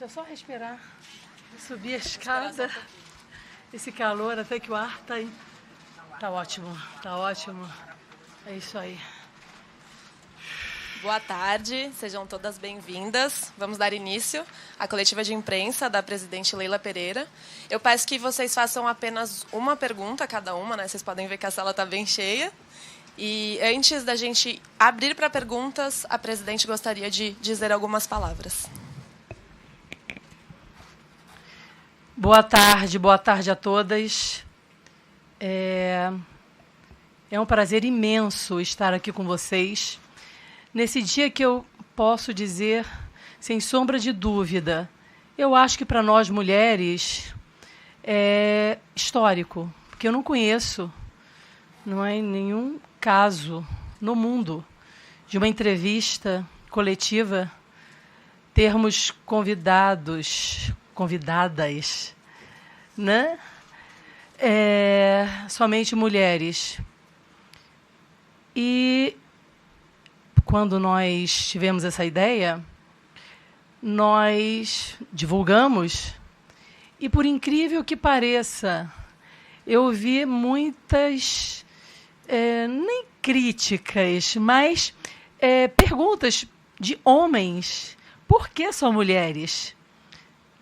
Deixa eu só respirar. Subir a escada. Esse calor, até que o ar tá aí. Tá ótimo, tá ótimo. É isso aí. Boa tarde, sejam todas bem-vindas. Vamos dar início à coletiva de imprensa da presidente Leila Pereira. Eu peço que vocês façam apenas uma pergunta cada uma, né? Vocês podem ver que a sala está bem cheia. E antes da gente abrir para perguntas, a presidente gostaria de dizer algumas palavras. Boa tarde a todas. É um prazer imenso estar aqui com vocês. Nesse dia que eu posso dizer, sem sombra de dúvida, eu acho que para nós mulheres é histórico, porque eu não conheço, não é nenhum caso no mundo de uma entrevista coletiva termos convidadas, né? Somente mulheres. E quando nós tivemos essa ideia, nós divulgamos e, por incrível que pareça, eu vi muitas, nem críticas, mas perguntas de homens. Por que só mulheres?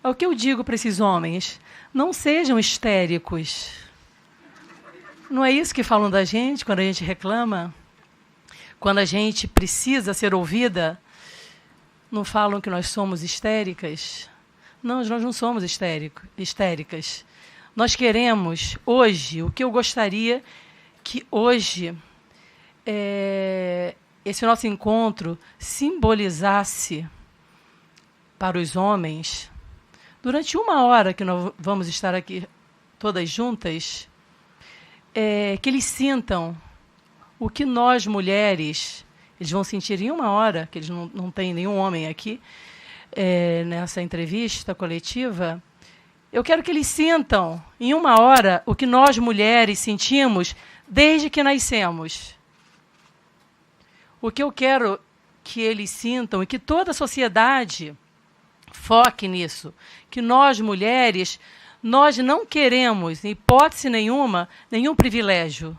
É o que eu digo para esses homens. Não sejam histéricos. Não é isso que falam da gente quando a gente reclama? Quando a gente precisa ser ouvida, não falam que nós somos histéricas? Não, nós não somos histéricas. Nós queremos, hoje, o que eu gostaria que hoje esse nosso encontro simbolizasse para os homens, durante uma hora que nós vamos estar aqui todas juntas, que eles sintam o que nós, mulheres, eles vão sentir em uma hora, que eles não têm nenhum homem aqui, nessa entrevista coletiva. Eu quero que eles sintam, em uma hora, o que nós, mulheres, sentimos desde que nascemos. O que eu quero que eles sintam e que toda a sociedade foque nisso, que nós, mulheres, nós não queremos, em hipótese nenhuma, nenhum privilégio.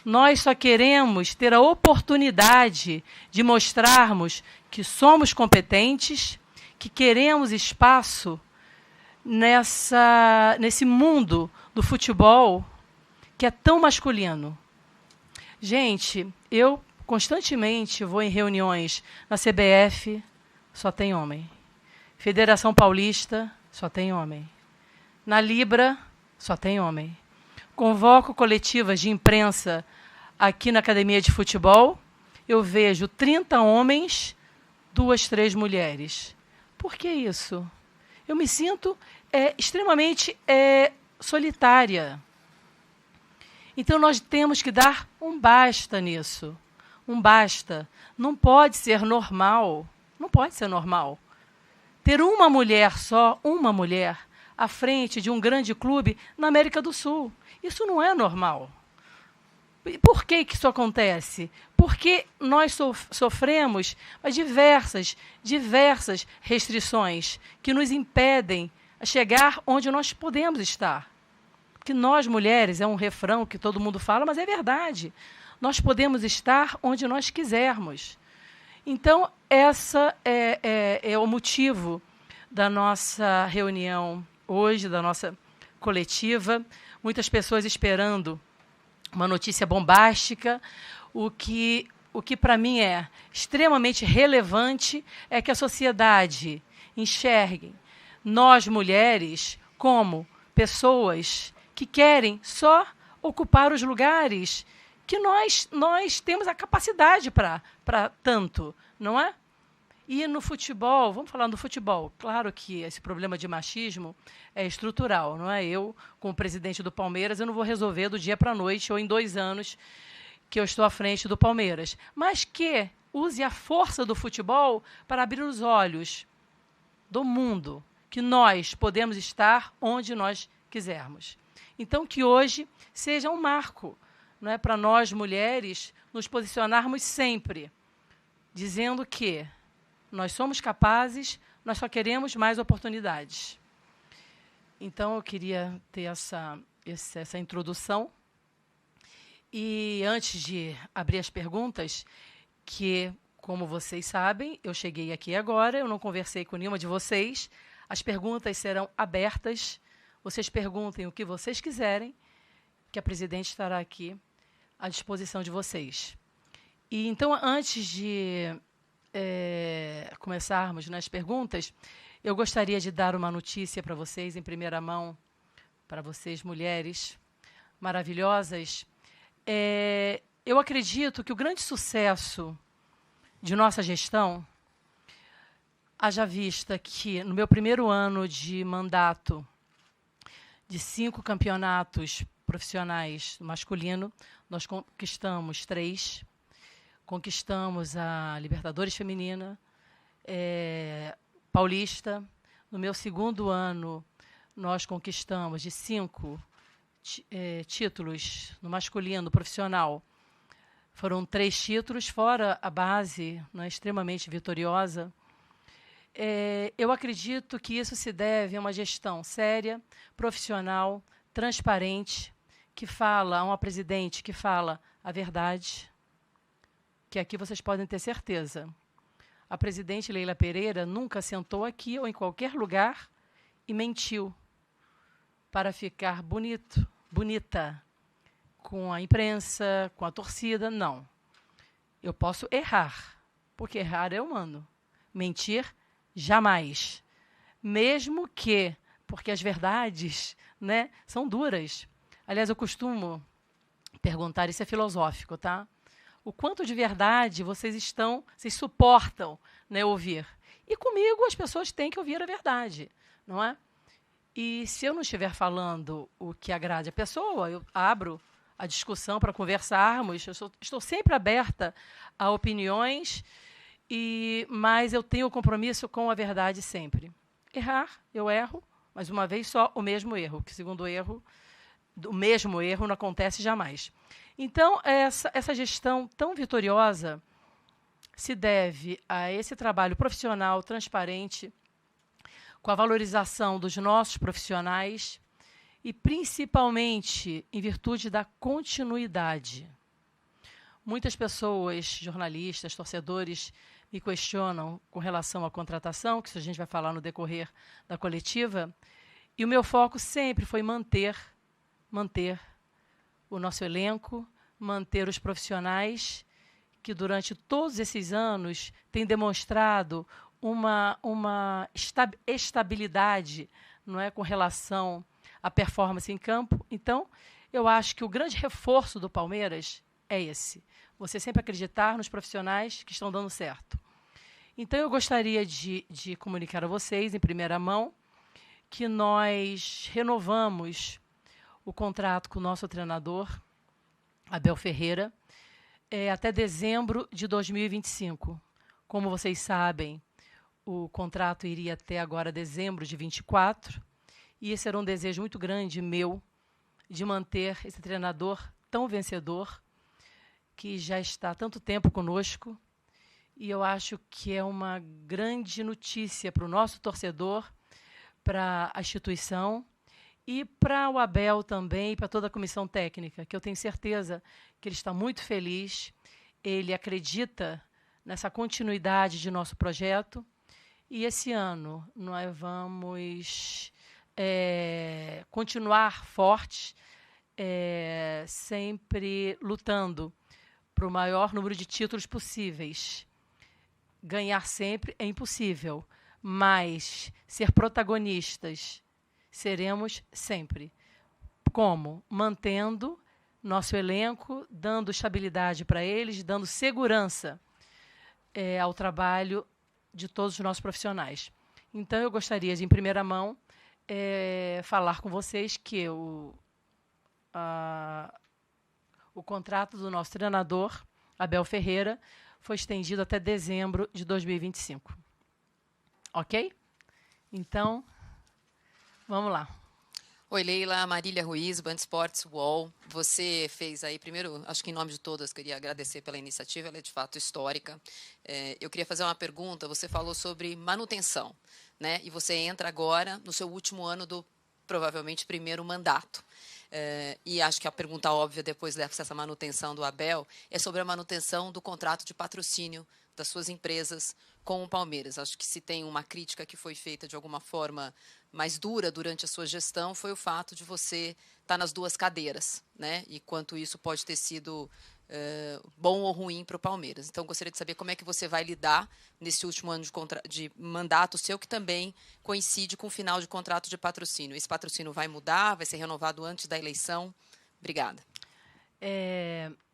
Nós só queremos ter a oportunidade de mostrarmos que somos competentes, que queremos espaço nesse mundo do futebol que é tão masculino. Gente, eu constantemente vou em reuniões na CBF, só tem homem. Federação Paulista, só tem homem. Na Libra, só tem homem. Convoco coletivas de imprensa aqui na Academia de Futebol, eu vejo 30 homens, 2, 3 mulheres. Por que isso? Eu me sinto extremamente solitária. Então, nós temos que dar um basta nisso. Um basta. Não pode ser normal. Não pode ser normal. Ter uma mulher só, uma mulher, à frente de um grande clube na América do Sul. Isso não é normal. E por que isso acontece? Porque nós sofremos diversas restrições que nos impedem a chegar onde nós podemos estar. Porque nós, mulheres, é um refrão que todo mundo fala, mas é verdade. Nós podemos estar onde nós quisermos. Então, essa é o motivo da nossa reunião hoje, da nossa coletiva. Muitas pessoas esperando uma notícia bombástica. O que para mim é extremamente relevante é que a sociedade enxergue nós, mulheres, como pessoas que querem só ocupar os lugares que nós temos a capacidade para tanto, não é? E no futebol, vamos falar do futebol. Claro que esse problema de machismo é estrutural, não é? Eu, como presidente do Palmeiras, eu não vou resolver do dia para a noite ou em 2 anos que eu estou à frente do Palmeiras. Mas que use a força do futebol para abrir os olhos do mundo, que nós podemos estar onde nós quisermos. Então, que hoje seja um marco, não é, para nós, mulheres, nos posicionarmos sempre, dizendo que nós somos capazes, nós só queremos mais oportunidades. Então, eu queria ter essa introdução. E, antes de abrir as perguntas, que, como vocês sabem, eu cheguei aqui agora, eu não conversei com nenhuma de vocês. As perguntas serão abertas. Vocês perguntem o que vocês quiserem, que a presidente estará aqui à disposição de vocês. E, então, antes de começarmos nas perguntas, eu gostaria de dar uma notícia para vocês, em primeira mão, para vocês, mulheres maravilhosas. Eu acredito que o grande sucesso de nossa gestão, haja vista que, no meu primeiro ano de mandato, de 5 campeonatos profissionais masculino, nós conquistamos 3. Conquistamos a Libertadores Feminina, Paulista. No meu segundo ano, nós conquistamos de 5 títulos no masculino profissional. Foram 3 títulos, fora a base, né, extremamente vitoriosa. Eu acredito que isso se deve a uma gestão séria, profissional, transparente, que fala a uma presidente que fala a verdade, que aqui vocês podem ter certeza. A presidente Leila Pereira nunca sentou aqui ou em qualquer lugar e mentiu para ficar bonita com a imprensa, com a torcida. Não. Eu posso errar, porque errar é humano. Mentir, jamais. Mesmo que, porque as verdades, né, são duras. Aliás, eu costumo perguntar, isso é filosófico, tá? O quanto de verdade vocês suportam, né, ouvir. E comigo as pessoas têm que ouvir a verdade, não é? E se eu não estiver falando o que agrade a pessoa, eu abro a discussão para conversarmos. Eu estou sempre aberta a opiniões, mas eu tenho compromisso com a verdade sempre. Errar, eu erro, mas uma vez só o mesmo erro, que segundo o mesmo erro não acontece jamais. Então, essa gestão tão vitoriosa se deve a esse trabalho profissional, transparente, com a valorização dos nossos profissionais e, principalmente, em virtude da continuidade. Muitas pessoas, jornalistas, torcedores, me questionam com relação à contratação, que isso a gente vai falar no decorrer da coletiva, e o meu foco sempre foi manter o nosso elenco, manter os profissionais que, durante todos esses anos, têm demonstrado uma estabilidade, não é, com relação à performance em campo. Então, eu acho que o grande reforço do Palmeiras é esse. Você sempre acreditar nos profissionais que estão dando certo. Então, eu gostaria de comunicar a vocês, em primeira mão, que nós renovamos o contrato com o nosso treinador, Abel Ferreira, até dezembro de 2025. Como vocês sabem, o contrato iria até agora dezembro de 24, e esse era um desejo muito grande meu, de manter esse treinador tão vencedor, que já está há tanto tempo conosco, e eu acho que é uma grande notícia para o nosso torcedor, para a instituição, e para o Abel também, para toda a comissão técnica, que eu tenho certeza que ele está muito feliz, ele acredita nessa continuidade de nosso projeto, e esse ano nós vamos continuar fortes, sempre lutando para o maior número de títulos possíveis. Ganhar sempre é impossível, mas ser protagonistas seremos sempre. Como? Mantendo nosso elenco, dando estabilidade para eles, dando segurança ao trabalho de todos os nossos profissionais. Então, eu gostaria de, em primeira mão, falar com vocês que o contrato do nosso treinador, Abel Ferreira, foi estendido até dezembro de 2025. Ok? Então, vamos lá. Oi, Leila, Marília Ruiz, Band Esportes, UOL. Você fez aí, primeiro, acho que em nome de todas, queria agradecer pela iniciativa, ela é de fato histórica. Eu queria fazer uma pergunta, você falou sobre manutenção, né? E você entra agora no seu último ano do, provavelmente, primeiro mandato. E acho que a pergunta óbvia, depois dessa manutenção do Abel, é sobre a manutenção do contrato de patrocínio das suas empresas com o Palmeiras. Acho que se tem uma crítica que foi feita de alguma forma mais dura durante a sua gestão, foi o fato de você estar nas duas cadeiras, né? E quanto isso pode ter sido bom ou ruim para o Palmeiras. Então, gostaria de saber como é que você vai lidar nesse último ano de mandato seu, que também coincide com o final de contrato de patrocínio. Esse patrocínio vai mudar, vai ser renovado antes da eleição? Obrigada.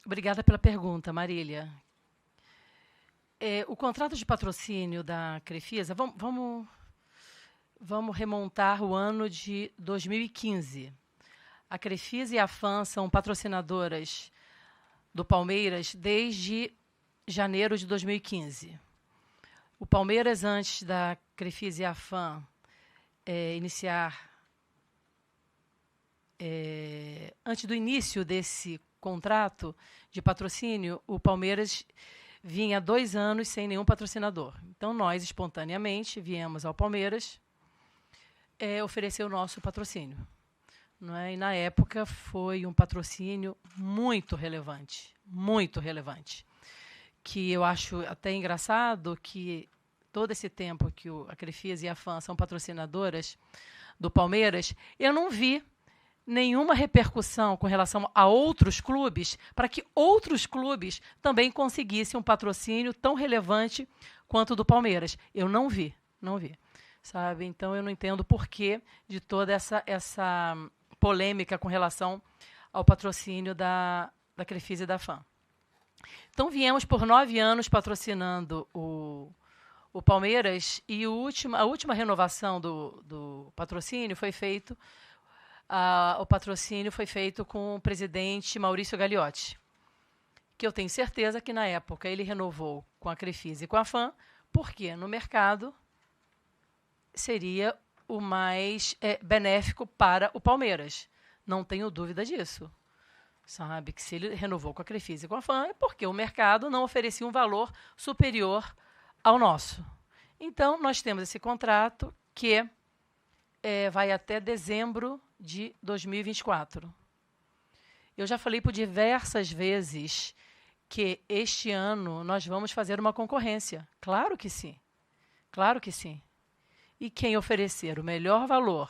Obrigada pela pergunta, Marília. O contrato de patrocínio da Crefisa, vamos remontar o ano de 2015. A Crefisa e a FAM são patrocinadoras do Palmeiras desde janeiro de 2015. O Palmeiras, antes da Crefisa e a FAM antes do início desse contrato de patrocínio, o Palmeiras vinha 2 anos sem nenhum patrocinador. Então, nós, espontaneamente, viemos ao Palmeiras oferecer o nosso patrocínio. Não é? E, na época, foi um patrocínio muito relevante, que eu acho até engraçado que todo esse tempo que a Crefisa e a FAM são patrocinadoras do Palmeiras, eu não vi nenhuma repercussão com relação a outros clubes para que outros clubes também conseguissem um patrocínio tão relevante quanto o do Palmeiras. Eu não vi. Sabe? Então, eu não entendo o porquê de toda essa polêmica com relação ao patrocínio da Crefisa e da FAM. Então, viemos por 9 anos patrocinando o Palmeiras e a última renovação do patrocínio foi feito o patrocínio foi feito com o presidente Maurício Gagliotti, que eu tenho certeza que, na época, ele renovou com a Crefisa e com a FAM, porque no mercado seria o mais benéfico para o Palmeiras. Não tenho dúvida disso. Sabe que se ele renovou com a Crefisa e com a FAM é porque o mercado não oferecia um valor superior ao nosso. Então, nós temos esse contrato que vai até dezembro de 2024. Eu já falei por diversas vezes que este ano nós vamos fazer uma concorrência. Claro que sim. E quem oferecer o melhor valor,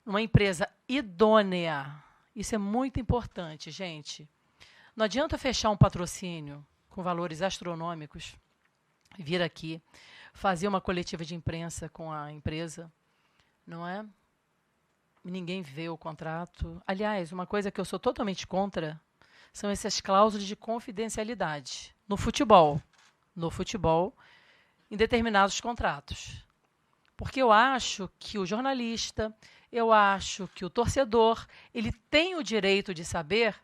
uma empresa idônea, isso é muito importante, gente. Não adianta fechar um patrocínio com valores astronômicos, vir aqui, fazer uma coletiva de imprensa com a empresa, não é? Ninguém vê o contrato. Aliás, uma coisa que eu sou totalmente contra são essas cláusulas de confidencialidade no futebol, em determinados contratos. Porque eu acho que o jornalista, eu acho que o torcedor, ele tem o direito de saber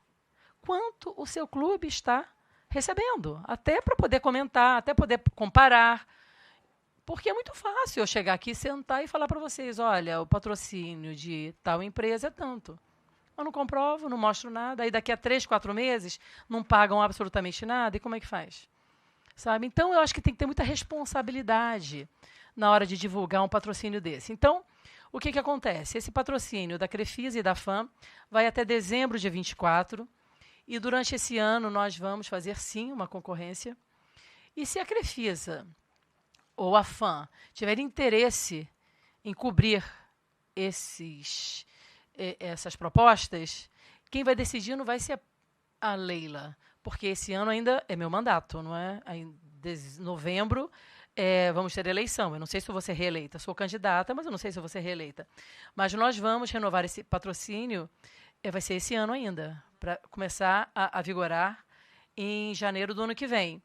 quanto o seu clube está recebendo, até para poder comentar, até poder comparar. Porque é muito fácil eu chegar aqui, sentar e falar para vocês, olha, o patrocínio de tal empresa é tanto. Eu não comprovo, não mostro nada, aí daqui a 3, 4 meses não pagam absolutamente nada, e como é que faz? Sabe? Então, eu acho que tem que ter muita responsabilidade na hora de divulgar um patrocínio desse. Então, o que acontece? Esse patrocínio da Crefisa e da FAM vai até dezembro de 24, e durante esse ano nós vamos fazer, sim, uma concorrência. E se a Crefisa ou a FAM tiver interesse em cobrir essas propostas, quem vai decidir não vai ser a Leila, porque esse ano ainda é meu mandato, não é? Em novembro vamos ter eleição. Eu não sei se eu vou ser reeleita. Sou candidata, mas eu não sei se eu vou ser reeleita. Mas nós vamos renovar esse patrocínio, vai ser esse ano ainda, para começar a vigorar em janeiro do ano que vem.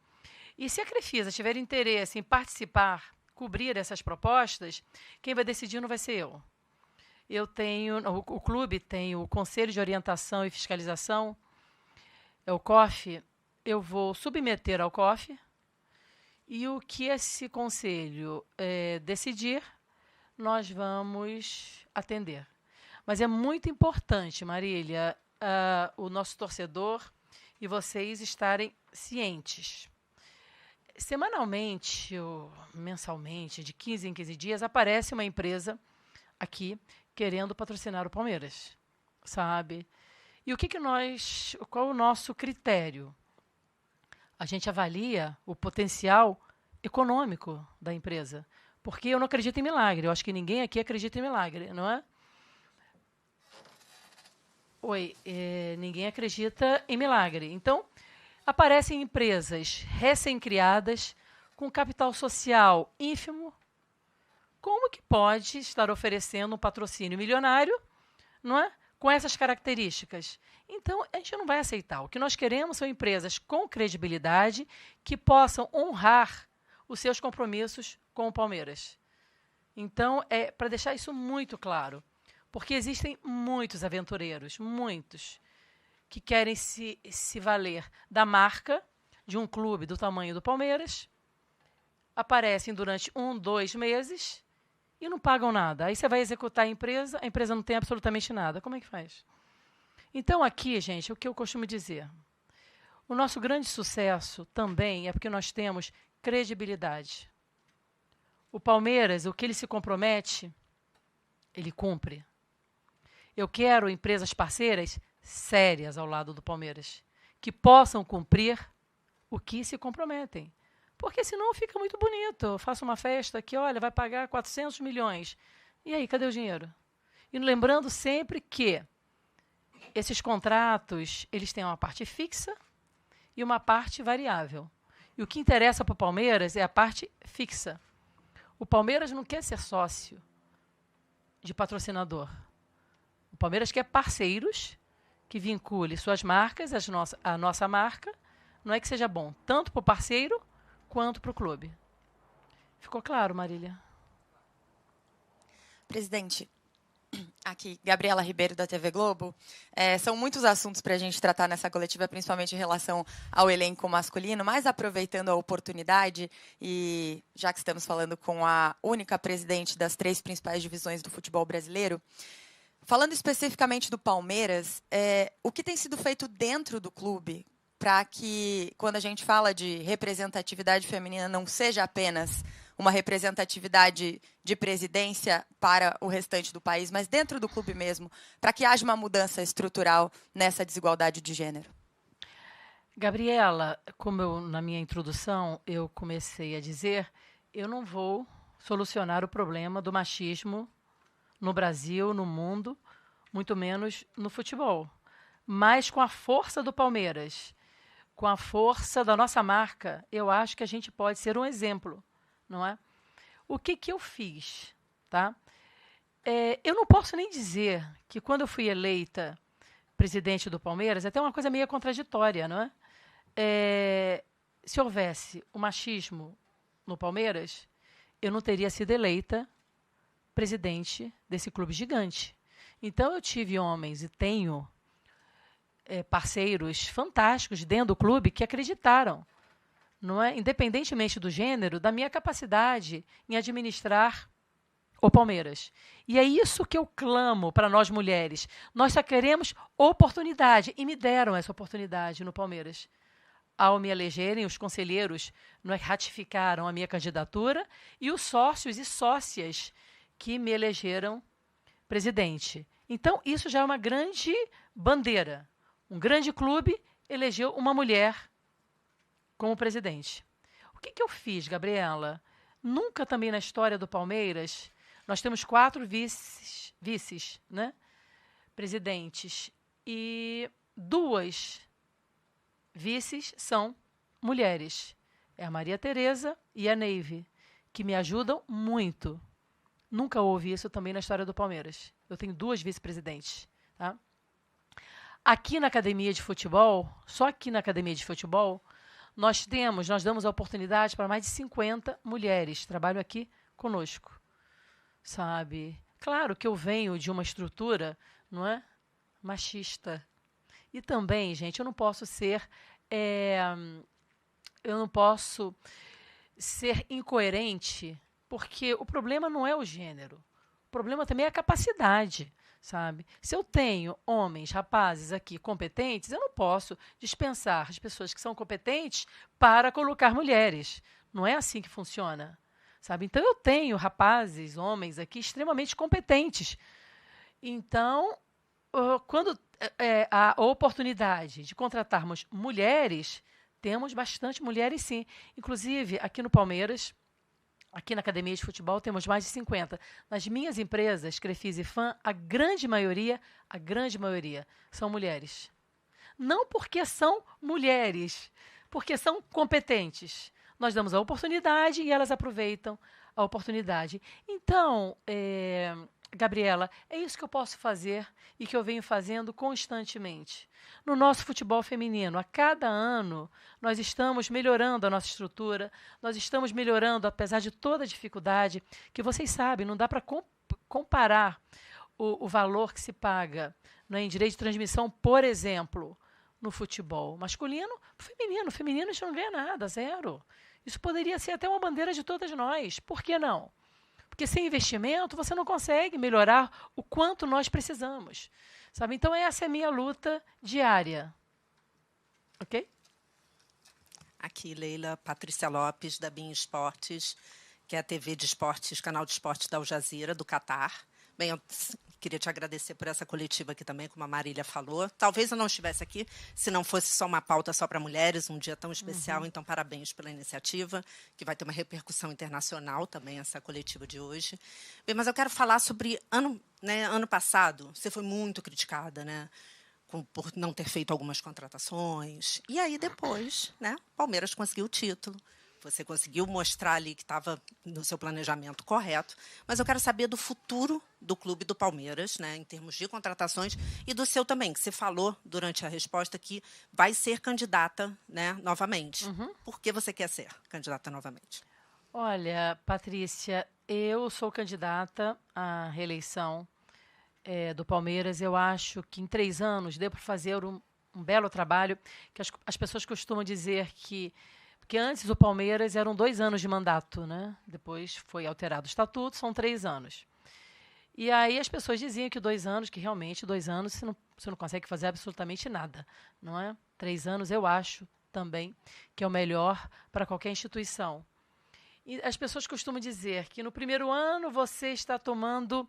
E se a Crefisa tiver interesse em participar, cobrir essas propostas, quem vai decidir não vai ser eu. O clube tem o Conselho de Orientação e Fiscalização, é o COF. Eu vou submeter ao COF, e o que esse conselho decidir, nós vamos atender. Mas é muito importante, Marília, o nosso torcedor e vocês estarem cientes. Semanalmente ou mensalmente, de 15 em 15 dias, aparece uma empresa aqui querendo patrocinar o Palmeiras, sabe? E qual é o nosso critério? A gente avalia o potencial econômico da empresa, porque eu não acredito em milagre. Eu acho que ninguém aqui acredita em milagre, não é? Ninguém acredita em milagre. Então, aparecem empresas recém-criadas, com capital social ínfimo. Como que pode estar oferecendo um patrocínio milionário, não é? Com essas características? Então, a gente não vai aceitar. O que nós queremos são empresas com credibilidade que possam honrar os seus compromissos com o Palmeiras. Então, é para deixar isso muito claro, porque existem muitos aventureiros, muitos, que querem se valer da marca de um clube do tamanho do Palmeiras, aparecem durante 1, 2 meses e não pagam nada. Aí você vai executar a empresa não tem absolutamente nada. Como é que faz? Então, aqui, gente, o que eu costumo dizer, o nosso grande sucesso também é porque nós temos credibilidade. O Palmeiras, o que ele se compromete, ele cumpre. Eu quero empresas parceiras sérias ao lado do Palmeiras, que possam cumprir o que se comprometem. Porque senão fica muito bonito. Eu faço uma festa que, olha, vai pagar 400 milhões. E aí, cadê o dinheiro? E lembrando sempre que esses contratos, eles têm uma parte fixa e uma parte variável. E o que interessa para o Palmeiras é a parte fixa. O Palmeiras não quer ser sócio de patrocinador. O Palmeiras quer parceiros que vincule suas marcas, a nossa marca, não é que seja bom tanto para o parceiro quanto para o clube. Ficou claro, Marília? Presidente, aqui, Gabriela Ribeiro, da TV Globo. São muitos assuntos para a gente tratar nessa coletiva, principalmente em relação ao elenco masculino, mas aproveitando a oportunidade, e já que estamos falando com a única presidente das 3 principais divisões do futebol brasileiro, falando especificamente do Palmeiras, o que tem sido feito dentro do clube para que, quando a gente fala de representatividade feminina, não seja apenas uma representatividade de presidência para o restante do país, mas dentro do clube mesmo, para que haja uma mudança estrutural nessa desigualdade de gênero? Gabriela, como na minha introdução eu comecei a dizer, eu não vou solucionar o problema do machismo no Brasil, no mundo, muito menos no futebol. Mas com a força do Palmeiras, com a força da nossa marca, eu acho que a gente pode ser um exemplo, não é? O que eu fiz, tá? Eu não posso nem dizer que quando eu fui eleita presidente do Palmeiras, é até uma coisa meio contraditória, não é? Se houvesse o machismo no Palmeiras, eu não teria sido eleita presidente desse clube gigante. Então, eu tive homens e tenho parceiros fantásticos dentro do clube que acreditaram, não é? Independentemente do gênero, da minha capacidade em administrar o Palmeiras. E é isso que eu clamo para nós mulheres. Nós só queremos oportunidade, e me deram essa oportunidade no Palmeiras. Ao me elegerem, os conselheiros ratificaram a minha candidatura e os sócios e sócias que me elegeram presidente. Então, isso já é uma grande bandeira. Um grande clube elegeu uma mulher como presidente. O que eu fiz, Gabriela? Nunca também na história do Palmeiras, nós temos 4 vices, né? Presidentes. E 2 vices são mulheres. É a Maria Tereza e a Neive, que me ajudam muito. Nunca houve isso também na história do Palmeiras. Eu tenho 2 vice-presidentes. Tá? Aqui na academia de futebol, só aqui na academia de futebol, nós damos a oportunidade para mais de 50 mulheres. Trabalham aqui conosco. Sabe? Claro que eu venho de uma estrutura, não é? Machista. E também, gente, eu não posso ser incoerente, porque o problema não é o gênero. O problema também é a capacidade, sabe? Se eu tenho homens, rapazes aqui competentes, eu não posso dispensar as pessoas que são competentes para colocar mulheres. Não é assim que funciona, sabe? Então, eu tenho rapazes, homens aqui extremamente competentes. Então, quando a oportunidade de contratarmos mulheres, temos bastante mulheres, sim. Inclusive, aqui no Palmeiras, aqui na Academia de Futebol, temos mais de 50. Nas minhas empresas, Crefisa e FAM, a grande maioria, são mulheres. Não porque são mulheres, porque são competentes. Nós damos a oportunidade e elas aproveitam a oportunidade. Então, Gabriela, é isso que eu posso fazer e que eu venho fazendo constantemente. No nosso futebol feminino, a cada ano, nós estamos melhorando a nossa estrutura, nós estamos melhorando, apesar de toda a dificuldade, que vocês sabem, não dá para comparar o valor que se paga, né, em direito de transmissão, por exemplo, no futebol masculino, feminino. Feminino a gente não ganha nada, zero. Isso poderia ser até uma bandeira de todas nós. Por que não? Porque sem investimento você não consegue melhorar o quanto nós precisamos. Sabe? Então, essa é a minha luta diária. Ok? Aqui, Leila, Patrícia Lopes, da BIM Esportes, que é a TV de esportes, canal de esportes da Al Jazeera, do Catar. Bem, eu queria te agradecer por essa coletiva aqui também, como a Marília falou. Talvez eu não estivesse aqui se não fosse só uma pauta só para mulheres, um dia tão especial. Então, parabéns pela iniciativa, que vai ter uma repercussão internacional também, essa coletiva de hoje. Bem, mas eu quero falar sobre ano passado, você foi muito criticada, né? Por não ter feito algumas contratações. E aí, depois, né, o Palmeiras conseguiu o título. Você conseguiu mostrar ali que estava no seu planejamento correto. Mas eu quero saber do futuro do clube do Palmeiras, né, em termos de contratações, e do seu também, que você falou durante a resposta que vai ser candidata, né, novamente. Por que você quer ser candidata novamente? Olha, Patrícia, eu sou candidata à reeleição do Palmeiras. Eu acho que em 3 anos deu para fazer um belo trabalho, que as pessoas costumam dizer que... Porque antes o Palmeiras eram 2 anos de mandato, né? Depois foi alterado o estatuto, são 3 anos. E aí as pessoas diziam que 2 anos, que realmente 2 anos você não consegue fazer absolutamente nada, não é? 3 anos eu acho também que é o melhor para qualquer instituição. E as pessoas costumam dizer que no primeiro ano você está tomando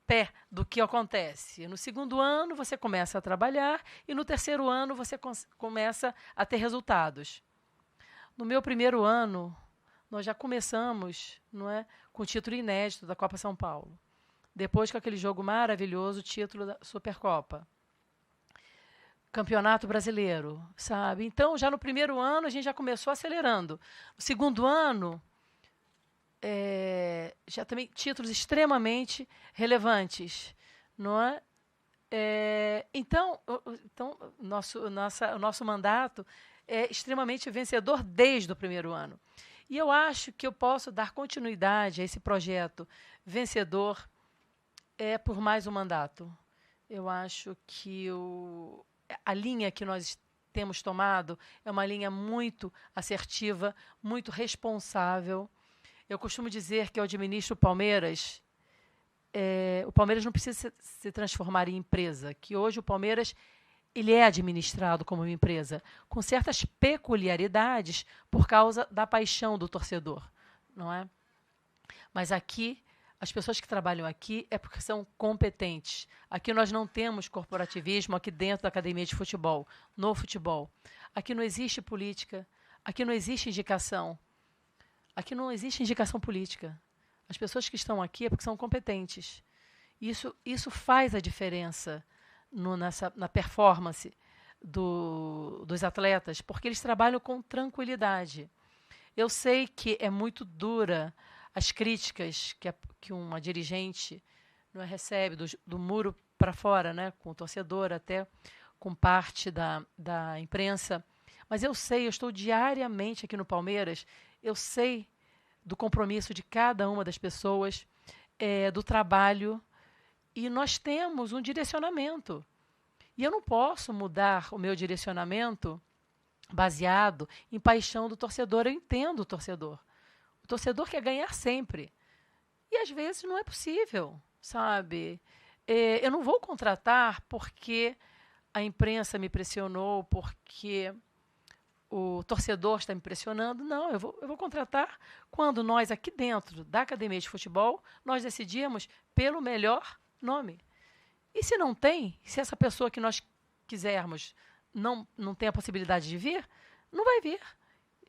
pé do que acontece. No segundo ano você começa a trabalhar e no terceiro ano você começa a ter resultados. No meu primeiro ano, nós já começamos, não é, com o título inédito da Copa São Paulo. Depois, com aquele jogo maravilhoso, o título da Supercopa. Campeonato Brasileiro, sabe? Então, já no primeiro ano, a gente já começou acelerando. No segundo ano, já também títulos extremamente relevantes, não é? Então, o nosso mandato é extremamente vencedor desde o primeiro ano. E eu acho que eu posso dar continuidade a esse projeto vencedor por mais um mandato. Eu acho que a linha que nós temos tomado é uma linha muito assertiva, muito responsável. Eu costumo dizer que eu administro o Palmeiras não precisa se transformar em empresa, que hoje o Palmeiras ele é administrado como uma empresa, com certas peculiaridades por causa da paixão do torcedor, não é? Mas aqui, as pessoas que trabalham aqui é porque são competentes. Aqui nós não temos corporativismo aqui dentro da academia de futebol, no futebol. Aqui não existe política, aqui não existe indicação. Aqui não existe indicação política. As pessoas que estão aqui é porque são competentes. Isso faz a diferença na performance dos atletas, porque eles trabalham com tranquilidade. Eu sei que é muito dura as críticas que uma dirigente não recebe do muro para fora, né, com o torcedor, até com parte da imprensa. Mas eu estou diariamente aqui no Palmeiras, eu sei do compromisso de cada uma das pessoas, do trabalho, e nós temos um direcionamento. E eu não posso mudar o meu direcionamento baseado em paixão do torcedor. Eu entendo o torcedor. O torcedor quer ganhar sempre. E, às vezes, não é possível, sabe? Eu não vou contratar porque a imprensa me pressionou, porque o torcedor está me pressionando. Não, eu vou contratar quando nós, aqui dentro da Academia de Futebol, nós decidimos pelo melhor nome. E se não tem, se essa pessoa que nós quisermos não tem a possibilidade de vir, não vai vir.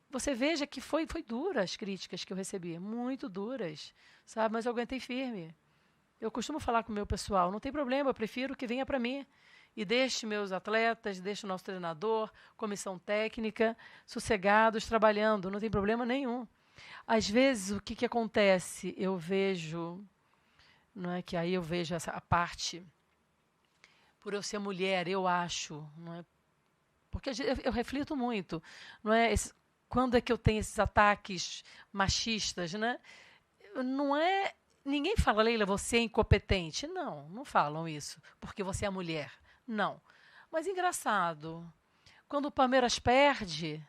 Você veja que foi duras as críticas que eu recebi, muito duras, sabe? Mas eu aguentei firme. Eu costumo falar com o meu pessoal, não tem problema, eu prefiro que venha para mim. E deixe meus atletas, deixe o nosso treinador, comissão técnica, sossegados, trabalhando, não tem problema nenhum. Às vezes, o que acontece? Eu vejo, não é que aí eu vejo a parte, por eu ser mulher, eu acho, não é? Porque eu reflito muito, não é? Quando é que eu tenho esses ataques machistas, né? Não é. Ninguém fala, Leila, você é incompetente. Não falam isso, porque você é mulher. Não. Mas engraçado, quando o Palmeiras perde,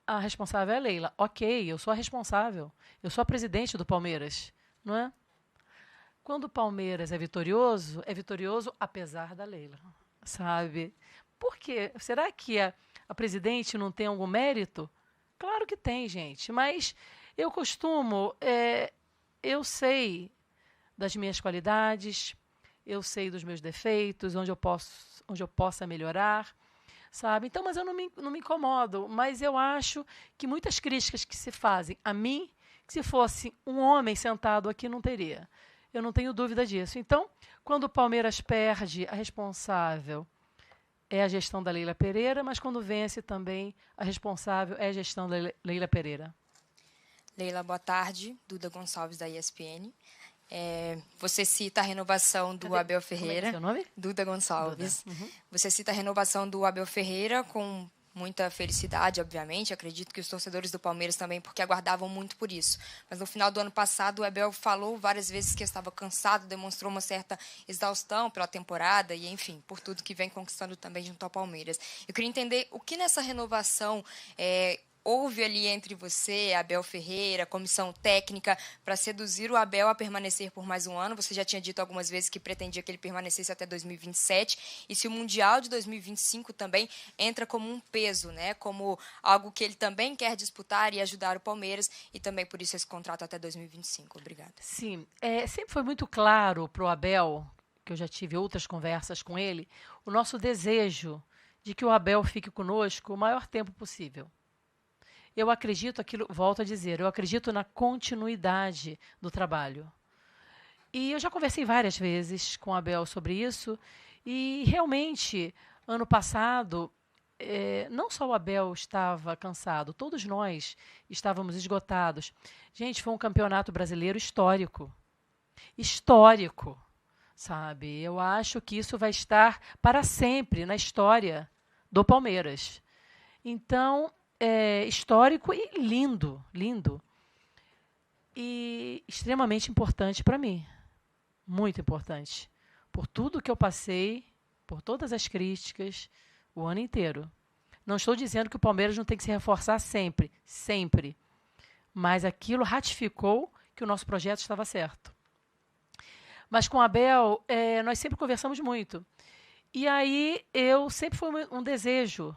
a responsável é a Leila. Ok, eu sou a responsável. Eu sou a presidente do Palmeiras, não é? Quando o Palmeiras é vitorioso apesar da Leila, sabe? Por quê? Será que a presidente não tem algum mérito? Claro que tem, gente. Mas eu costumo... eu sei das minhas qualidades, eu sei dos meus defeitos, onde eu possa melhorar, sabe? Então, mas eu não me incomodo. Mas eu acho que muitas críticas que se fazem a mim, que se fosse um homem sentado aqui, não teria. Eu não tenho dúvida disso. Então, quando o Palmeiras perde, a responsável é a gestão da Leila Pereira, mas quando vence também, a responsável é a gestão da Leila Pereira. Leila, boa tarde. Duda Gonçalves, da ESPN. Você cita a renovação do Abel Ferreira. Como é seu nome? Duda Gonçalves. Duda. Uhum. Você cita a renovação do Abel Ferreira com muita felicidade, obviamente. Acredito que os torcedores do Palmeiras também, porque aguardavam muito por isso. Mas no final do ano passado, o Abel falou várias vezes que estava cansado, demonstrou uma certa exaustão pela temporada e, enfim, por tudo que vem conquistando também junto ao Palmeiras. Eu queria entender o que nessa renovação houve ali entre você, Abel Ferreira, comissão técnica, para seduzir o Abel a permanecer por mais um ano. Você já tinha dito algumas vezes que pretendia que ele permanecesse até 2027. E se o Mundial de 2025 também entra como um peso, né? Como algo que ele também quer disputar e ajudar o Palmeiras, e também por isso esse contrato até 2025. Obrigada. Sim, sempre foi muito claro para o Abel, que eu já tive outras conversas com ele, o nosso desejo de que o Abel fique conosco o maior tempo possível. Eu acredito, volto a dizer, eu acredito na continuidade do trabalho. E eu já conversei várias vezes com o Abel sobre isso, e realmente, ano passado, não só o Abel estava cansado, todos nós estávamos esgotados. Gente, foi um campeonato brasileiro histórico. Histórico, sabe? Eu acho que isso vai estar para sempre na história do Palmeiras. Então, histórico e lindo, lindo. E extremamente importante para mim. Muito importante. Por tudo que eu passei, por todas as críticas, o ano inteiro. Não estou dizendo que o Palmeiras não tem que se reforçar sempre, sempre. Mas aquilo ratificou que o nosso projeto estava certo. Mas com o Abel, nós sempre conversamos muito. E aí, sempre foi um desejo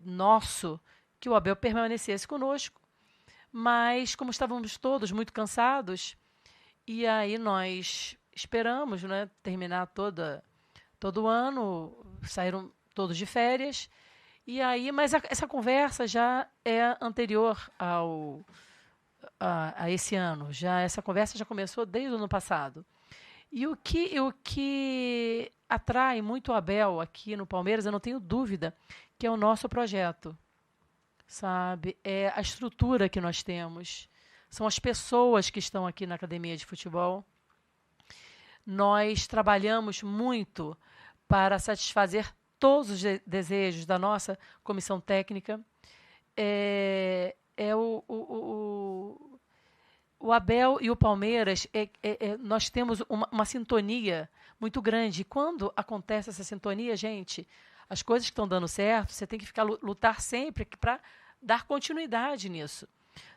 nosso que o Abel permanecesse conosco, mas como estávamos todos muito cansados, e aí nós esperamos, né, terminar todo o ano, saíram todos de férias, e aí, mas essa conversa já é anterior a esse ano, essa conversa já começou desde o ano passado. E o que atrai muito o Abel aqui no Palmeiras, eu não tenho dúvida, que é o nosso projeto, sabe? É a estrutura que nós temos, são as pessoas que estão aqui na Academia de Futebol. Nós trabalhamos muito para satisfazer todos os desejos da nossa comissão técnica. O Abel e o Palmeiras, nós temos uma sintonia muito grande. E quando acontece essa sintonia, gente, as coisas que estão dando certo, você tem que lutar sempre para dar continuidade nisso.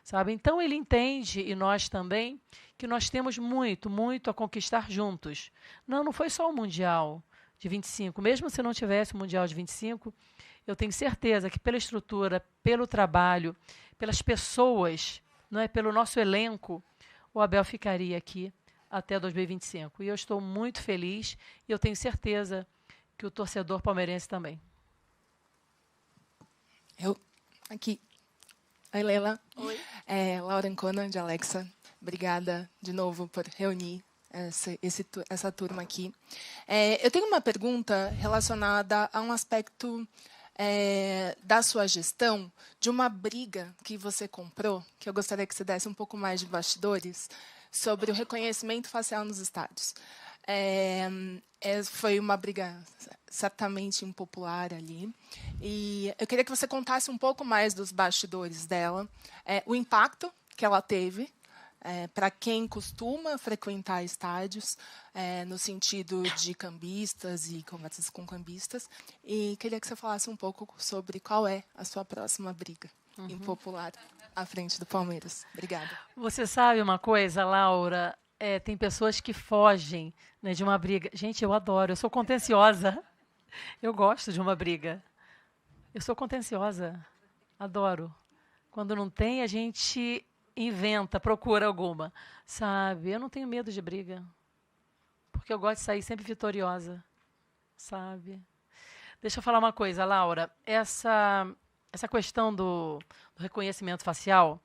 sabe? Então, ele entende, e nós também, que nós temos muito, muito a conquistar juntos. Não foi só o Mundial de 25. Mesmo se não tivesse o Mundial de 25, eu tenho certeza que pela estrutura, pelo trabalho, pelas pessoas, não é, pelo nosso elenco, o Abel ficaria aqui até 2025. E eu estou muito feliz e eu tenho certeza que o torcedor palmeirense também. Eu aqui. Oi, Leila. Oi. Laura Ancona, de Alexa. Obrigada de novo por reunir essa turma aqui. Eu tenho uma pergunta relacionada a um aspecto da sua gestão, de uma briga que você comprou, que eu gostaria que você desse um pouco mais de bastidores, sobre o reconhecimento facial nos estádios. Foi uma briga certamente impopular ali. E eu queria que você contasse um pouco mais dos bastidores dela, o impacto que ela teve para quem costuma frequentar estádios, no sentido de cambistas e conversas com cambistas. E queria que você falasse um pouco sobre qual é a sua próxima briga impopular à frente do Palmeiras. Obrigada. Você sabe uma coisa, Laura? Tem pessoas que fogem, né, de uma briga. Gente, eu adoro, eu sou contenciosa. Eu gosto de uma briga. Eu sou contenciosa. Adoro. Quando não tem, a gente inventa, procura alguma. Sabe? Eu não tenho medo de briga. Porque eu gosto de sair sempre vitoriosa. Sabe? Deixa eu falar uma coisa, Laura. Essa questão do reconhecimento facial,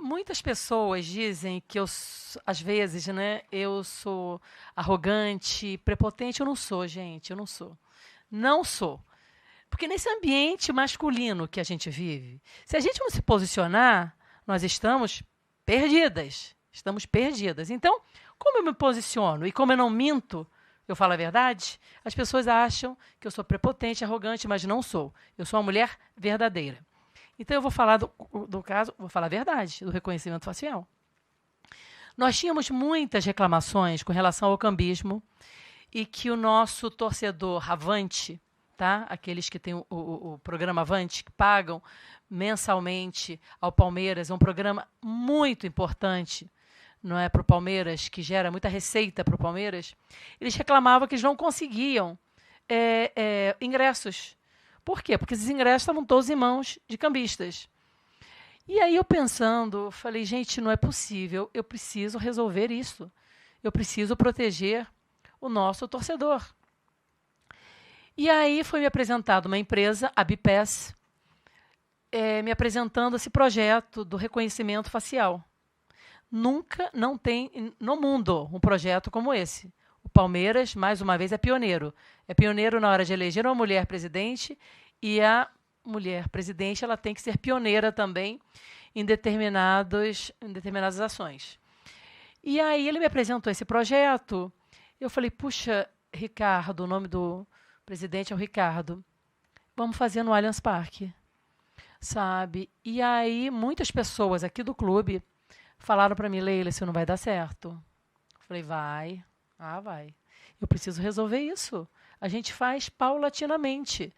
muitas pessoas dizem que às vezes, né, eu sou arrogante, prepotente. Eu não sou, gente, eu não sou. Não sou. Porque nesse ambiente masculino que a gente vive, se a gente não se posicionar, nós estamos perdidas. Estamos perdidas. Então, como eu me posiciono e como eu não minto, eu falo a verdade, as pessoas acham que eu sou prepotente, arrogante, mas não sou. Eu sou uma mulher verdadeira. Então, eu vou falar do caso, vou falar a verdade, do reconhecimento facial. Nós tínhamos muitas reclamações com relação ao cambismo e que o nosso torcedor Avante, tá? Aqueles que têm o programa Avante, que pagam mensalmente ao Palmeiras, é um programa muito importante, não é, para o Palmeiras, que gera muita receita para o Palmeiras. Eles reclamavam que eles não conseguiam ingressos. Por quê? Porque esses ingressos estavam todos em mãos de cambistas. E aí eu pensando, falei, gente, não é possível, eu preciso resolver isso. Eu preciso proteger o nosso torcedor. E aí foi me apresentada uma empresa, a Bipes, me apresentando esse projeto do reconhecimento facial. Nunca, não tem no mundo um projeto como esse. O Palmeiras, mais uma vez, é pioneiro. É pioneiro na hora de eleger uma mulher presidente, e a mulher presidente ela tem que ser pioneira também em determinadas ações. E aí ele me apresentou esse projeto. Eu falei, puxa, Ricardo, o nome do presidente é o Ricardo, vamos fazer no Allianz Parque, sabe? E aí muitas pessoas aqui do clube falaram para mim, Leila, isso não vai dar certo. Eu falei, vai. Vai. Eu preciso resolver isso. A gente faz paulatinamente.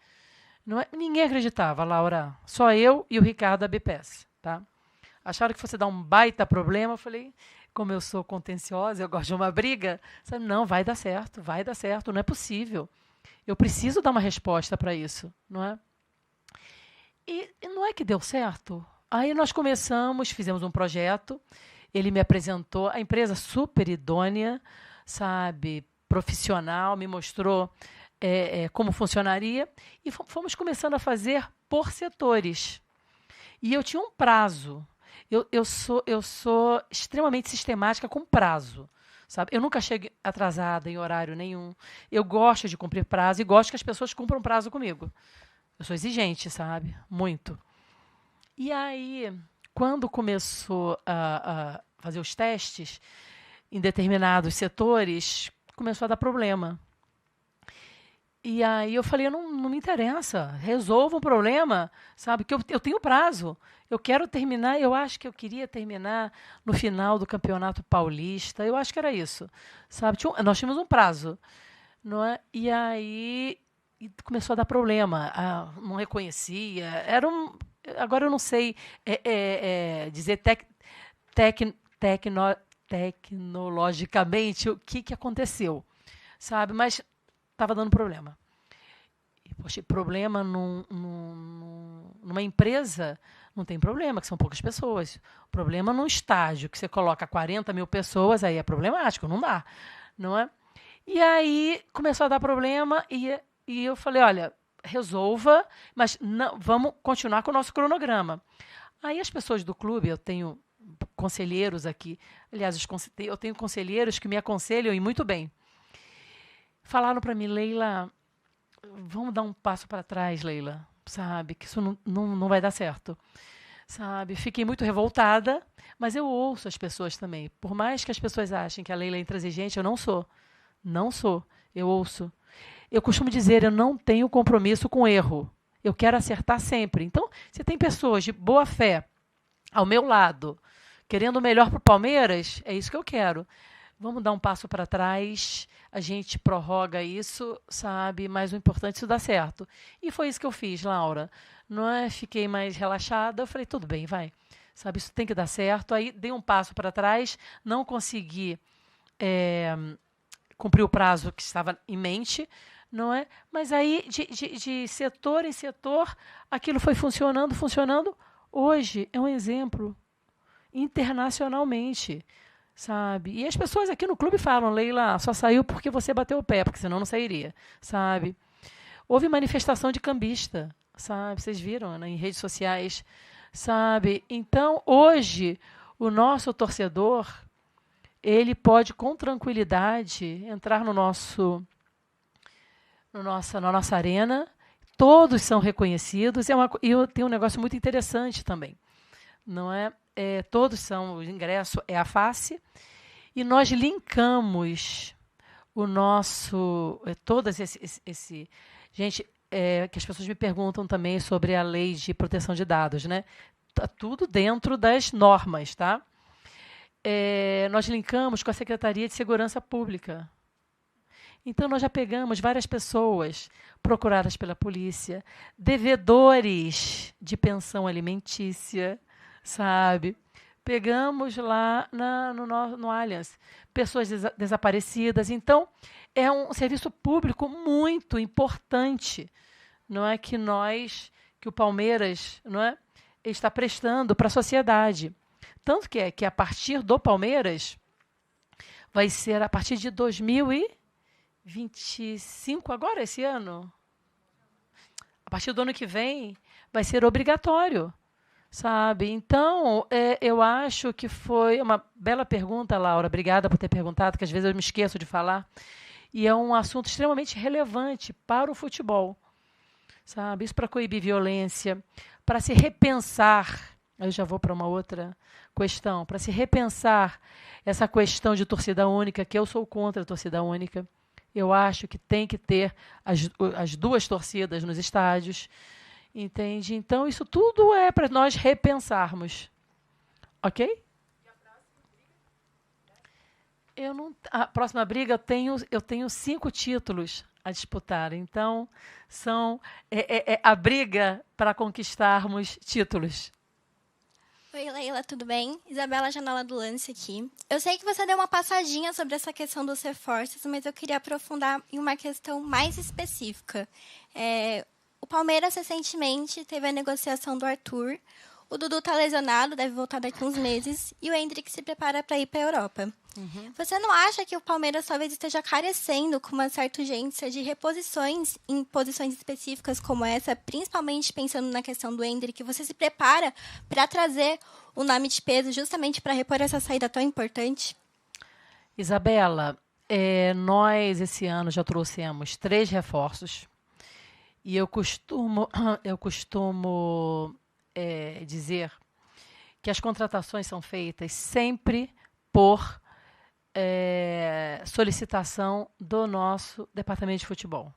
Não é, ninguém acreditava, Laura. Só eu e o Ricardo da BPS. Tá? Acharam que fosse dar um baita problema. Eu falei, como eu sou contenciosa, eu gosto de uma briga. Sabe? Não, vai dar certo, não é possível. Eu preciso dar uma resposta para isso. Não é? E não é que deu certo? Aí nós começamos, fizemos um projeto, ele me apresentou, a empresa super idônea, sabe, profissional, me mostrou como funcionaria, e fomos começando a fazer por setores. E eu tinha um prazo. Eu sou extremamente sistemática com prazo. Sabe? Eu nunca chego atrasada em horário nenhum. Eu gosto de cumprir prazo e gosto que as pessoas cumpram prazo comigo. Eu sou exigente, sabe? Muito. E aí, quando começou a fazer os testes em determinados setores, começou a dar problema. E aí eu falei, não me interessa, resolva o problema, sabe? Que eu tenho prazo. Eu quero terminar, eu acho que eu queria terminar no final do Campeonato Paulista, eu acho que era isso, sabe? Nós tínhamos um prazo, não é? E aí começou a dar problema, não reconhecia, agora eu não sei dizer tecnologicamente o que aconteceu, sabe? Mas estava dando problema. E, poxa, problema numa empresa não tem problema, que são poucas pessoas. Problema num estádio, que você coloca 40 mil pessoas, aí é problemático, não dá, não é? E aí começou a dar problema e eu falei, olha, resolva, mas não, vamos continuar com o nosso cronograma. Aí as pessoas do clube, eu tenho conselheiros aqui, aliás, eu tenho conselheiros que me aconselham e muito bem. Falaram para mim, Leila, vamos dar um passo para trás, Leila, sabe, que isso não vai dar certo. Sabe, fiquei muito revoltada, mas eu ouço as pessoas também. Por mais que as pessoas achem que a Leila é intransigente, eu não sou. Não sou. Eu ouço. Eu costumo dizer, eu não tenho compromisso com erro. Eu quero acertar sempre. Então, se tem pessoas de boa fé ao meu lado, querendo o melhor para o Palmeiras, é isso que eu quero. Vamos dar um passo para trás, a gente prorroga isso, sabe? Mas o importante é isso dar certo. E foi isso que eu fiz, Laura. Não é? Fiquei mais relaxada. Eu falei, tudo bem, vai. Sabe, isso tem que dar certo. Aí dei um passo para trás, não consegui cumprir o prazo que estava em mente, não é? Mas aí, de setor em setor, aquilo foi funcionando. Hoje é um exemplo internacionalmente, sabe? E as pessoas aqui no clube falam, Leila, só saiu porque você bateu o pé, porque senão não sairia, sabe? Houve manifestação de cambista, sabe? Vocês viram, né, em redes sociais, sabe? Então, hoje, o nosso torcedor, ele pode, com tranquilidade, entrar na nossa arena. Todos são reconhecidos. E tem um negócio muito interessante também, não é? Todos são, o ingresso é a face, e nós linkamos o nosso, todas esse gente, que as pessoas me perguntam também sobre a lei de proteção de dados, né? Tá tudo dentro das normas, tá? Nós linkamos com a Secretaria de Segurança Pública. Então, nós já pegamos várias pessoas procuradas pela polícia, devedores de pensão alimentícia, sabe? Pegamos lá no Allianz pessoas desaparecidas. Então, é um serviço público muito importante, não é, que o Palmeiras, não é, está prestando para a sociedade. Tanto que a partir do Palmeiras vai ser a partir de 2025, agora esse ano, a partir do ano que vem, vai ser obrigatório, sabe? Então, eu acho que foi uma bela pergunta, Laura. Obrigada por ter perguntado, que às vezes eu me esqueço de falar. E é um assunto extremamente relevante para o futebol, sabe? Isso para coibir violência, para se repensar. Eu já vou para uma outra questão. Para se repensar essa questão de torcida única, que eu sou contra a torcida única. Eu acho que tem que ter as duas torcidas nos estádios, entende? Então, isso tudo é para nós repensarmos. Ok? E a próxima briga, eu tenho 5 títulos a disputar. Então, são a briga para conquistarmos títulos. Oi, Leila, tudo bem? Isabela, Janela do Lance aqui. Eu sei que você deu uma passadinha sobre essa questão dos reforços, mas eu queria aprofundar em uma questão mais específica. O Palmeiras recentemente teve a negociação do Arthur. O Dudu está lesionado, deve voltar daqui a uns meses, e o Endrick se prepara para ir para a Europa. Uhum. Você não acha que o Palmeiras talvez esteja carecendo com uma certa urgência de reposições em posições específicas como essa, principalmente pensando na questão do Endrick? Você se prepara para trazer o nome de peso justamente para repor essa saída tão importante? Isabela, nós esse ano já trouxemos 3 reforços e eu costumo dizer que as contratações são feitas sempre por solicitação do nosso departamento de futebol,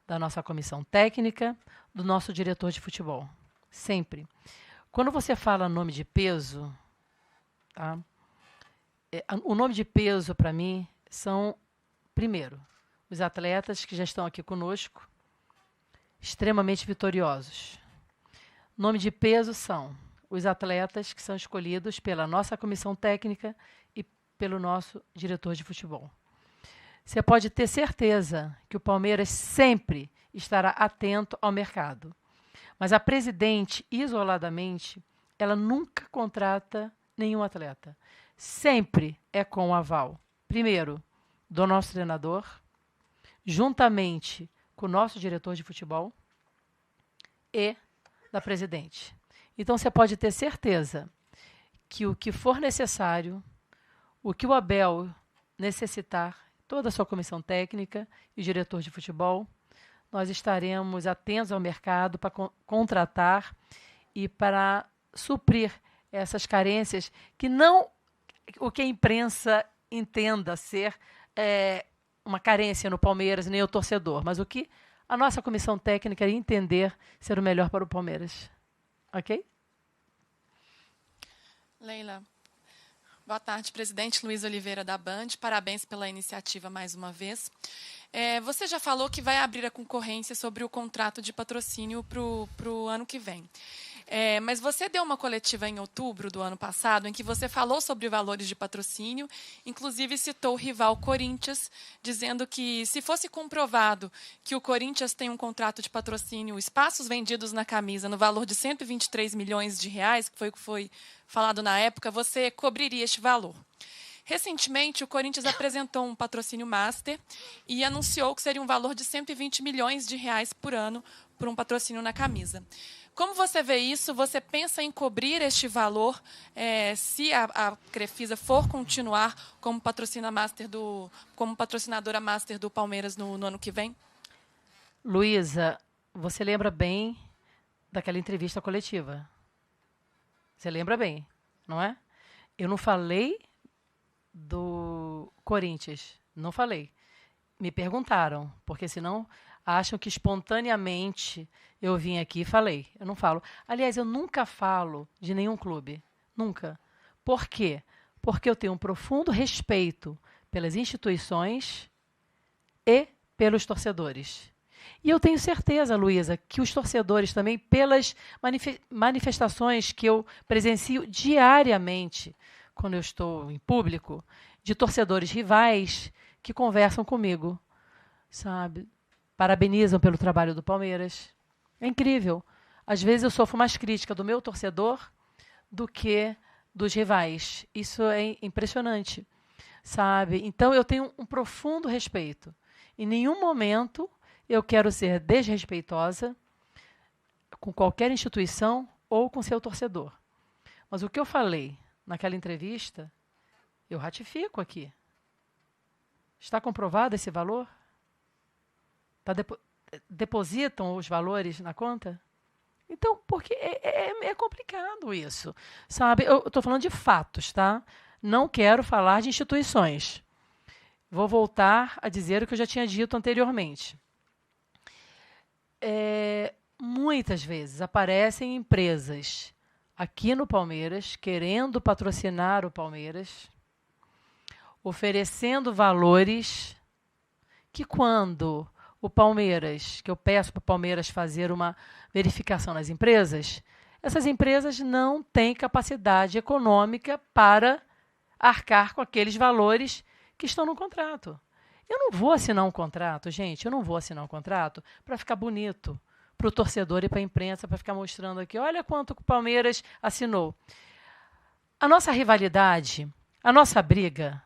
da nossa comissão técnica, do nosso diretor de futebol. Sempre. Quando você fala nome de peso, tá? O nome de peso, para mim, são, primeiro, os atletas que já estão aqui conosco, extremamente vitoriosos. Nome de peso são os atletas que são escolhidos pela nossa comissão técnica e pelo nosso diretor de futebol. Você pode ter certeza que o Palmeiras sempre estará atento ao mercado. Mas a presidente, isoladamente, ela nunca contrata nenhum atleta. Sempre é com o aval, primeiro, do nosso treinador, juntamente com o nosso diretor de futebol e da presidente. Então, você pode ter certeza que o que for necessário, o que o Abel necessitar, toda a sua comissão técnica e o diretor de futebol, nós estaremos atentos ao mercado para contratar e para suprir essas carências que não o que a imprensa entenda ser uma carência no Palmeiras, nem o torcedor, mas o que a nossa comissão técnica iria entender ser o melhor para o Palmeiras. Ok? Leila, boa tarde, presidente Luiz Oliveira da Band. Parabéns pela iniciativa mais uma vez. Você já falou que vai abrir a concorrência sobre o contrato de patrocínio para o ano que vem. Mas você deu uma coletiva em outubro do ano passado em que você falou sobre valores de patrocínio, inclusive citou o rival Corinthians, dizendo que se fosse comprovado que o Corinthians tem um contrato de patrocínio, espaços vendidos na camisa no valor de 123 milhões de reais, que foi o que foi falado na época, você cobriria este valor. Recentemente, o Corinthians apresentou um patrocínio master e anunciou que seria um valor de 120 milhões de reais por ano por um patrocínio na camisa. Como você vê isso? Você pensa em cobrir este valor se a Crefisa for continuar como patrocinadora master do Palmeiras no ano que vem? Luísa, você lembra bem daquela entrevista coletiva? Você lembra bem, não é? Eu não falei do Corinthians, não falei. Me perguntaram, porque senão acham que espontaneamente eu vim aqui e falei. Eu não falo. Aliás, eu nunca falo de nenhum clube. Nunca. Por quê? Porque eu tenho um profundo respeito pelas instituições e pelos torcedores. E eu tenho certeza, Luísa, que os torcedores também, pelas manifestações que eu presencio diariamente, quando eu estou em público, de torcedores rivais que conversam comigo, sabe? Parabenizam pelo trabalho do Palmeiras. É incrível. Às vezes eu sofro mais crítica do meu torcedor do que dos rivais. Isso é impressionante, sabe? Então eu tenho um profundo respeito. Em nenhum momento eu quero ser desrespeitosa com qualquer instituição ou com seu torcedor. Mas o que eu falei naquela entrevista, eu ratifico aqui. Está comprovado esse valor? Depositam os valores na conta? Então, porque é complicado isso, sabe? Eu estou falando de fatos, tá? Não quero falar de instituições. Vou voltar a dizer o que eu já tinha dito anteriormente. Muitas vezes aparecem empresas aqui no Palmeiras querendo patrocinar o Palmeiras, oferecendo valores que quando o Palmeiras, que eu peço para o Palmeiras fazer uma verificação nas empresas, essas empresas não têm capacidade econômica para arcar com aqueles valores que estão no contrato. Eu não vou assinar um contrato, gente, eu não vou assinar um contrato para ficar bonito para o torcedor e para a imprensa, para ficar mostrando aqui, olha quanto o Palmeiras assinou. A nossa rivalidade, a nossa briga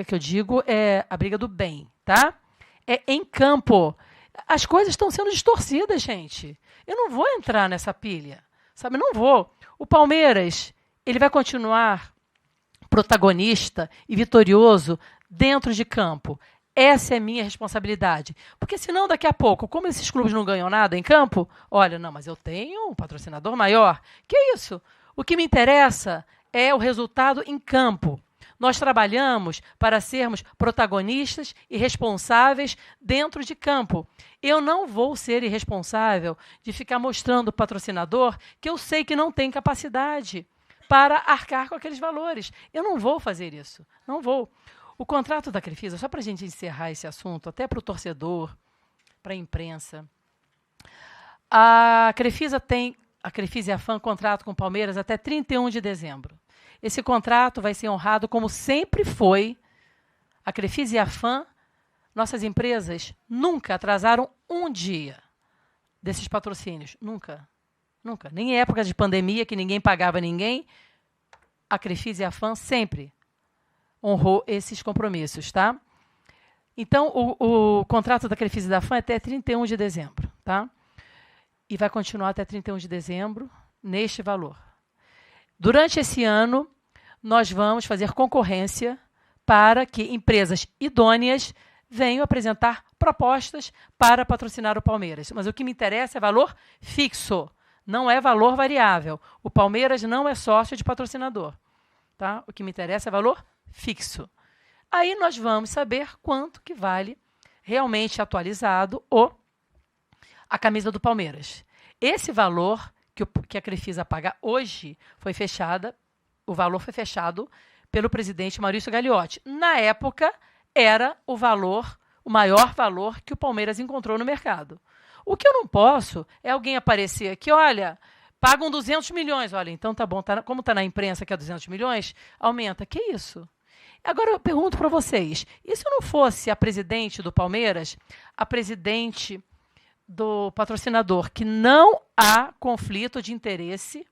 que eu digo é a briga do bem, tá? É em campo. As coisas estão sendo distorcidas, gente. Eu não vou entrar nessa pilha, sabe? Não vou. O Palmeiras, ele vai continuar protagonista e vitorioso dentro de campo. Essa é minha responsabilidade. Porque senão, daqui a pouco, como esses clubes não ganham nada em campo, olha, não, mas eu tenho um patrocinador maior. Que isso? O que me interessa é o resultado em campo. Nós trabalhamos para sermos protagonistas e responsáveis dentro de campo. Eu não vou ser irresponsável de ficar mostrando o patrocinador que eu sei que não tem capacidade para arcar com aqueles valores. Eu não vou fazer isso. Não vou. O contrato da Crefisa, só para a gente encerrar esse assunto, até para o torcedor, para a imprensa, A Crefisa e a FAM contrato com o Palmeiras até 31 de dezembro. Esse contrato vai ser honrado como sempre foi. A Crefisa e a FAM, nossas empresas, nunca atrasaram um dia desses patrocínios. Nunca. Nunca. Nem em época de pandemia, que ninguém pagava ninguém, a Crefisa e a FAM sempre honrou esses compromissos, tá? Então, o contrato da Crefisa e da FAM é até 31 de dezembro, tá? E vai continuar até 31 de dezembro neste valor. Durante esse ano, nós vamos fazer concorrência para que empresas idôneas venham apresentar propostas para patrocinar o Palmeiras. Mas o que me interessa é valor fixo, não é valor variável. O Palmeiras não é sócio de patrocinador, tá? O que me interessa é valor fixo. Aí nós vamos saber quanto que vale realmente atualizado a camisa do Palmeiras. Esse valor que a Crefisa paga hoje o valor foi fechado pelo presidente Maurício Gagliotti. Na época, era o maior valor que o Palmeiras encontrou no mercado. O que eu não posso é alguém aparecer aqui, olha, pagam 200 milhões. Olha, então tá bom, como está na imprensa que é 200 milhões, aumenta. Que isso? Agora eu pergunto para vocês, e se não fosse a presidente do Palmeiras, a presidente do patrocinador, que não há conflito de interesse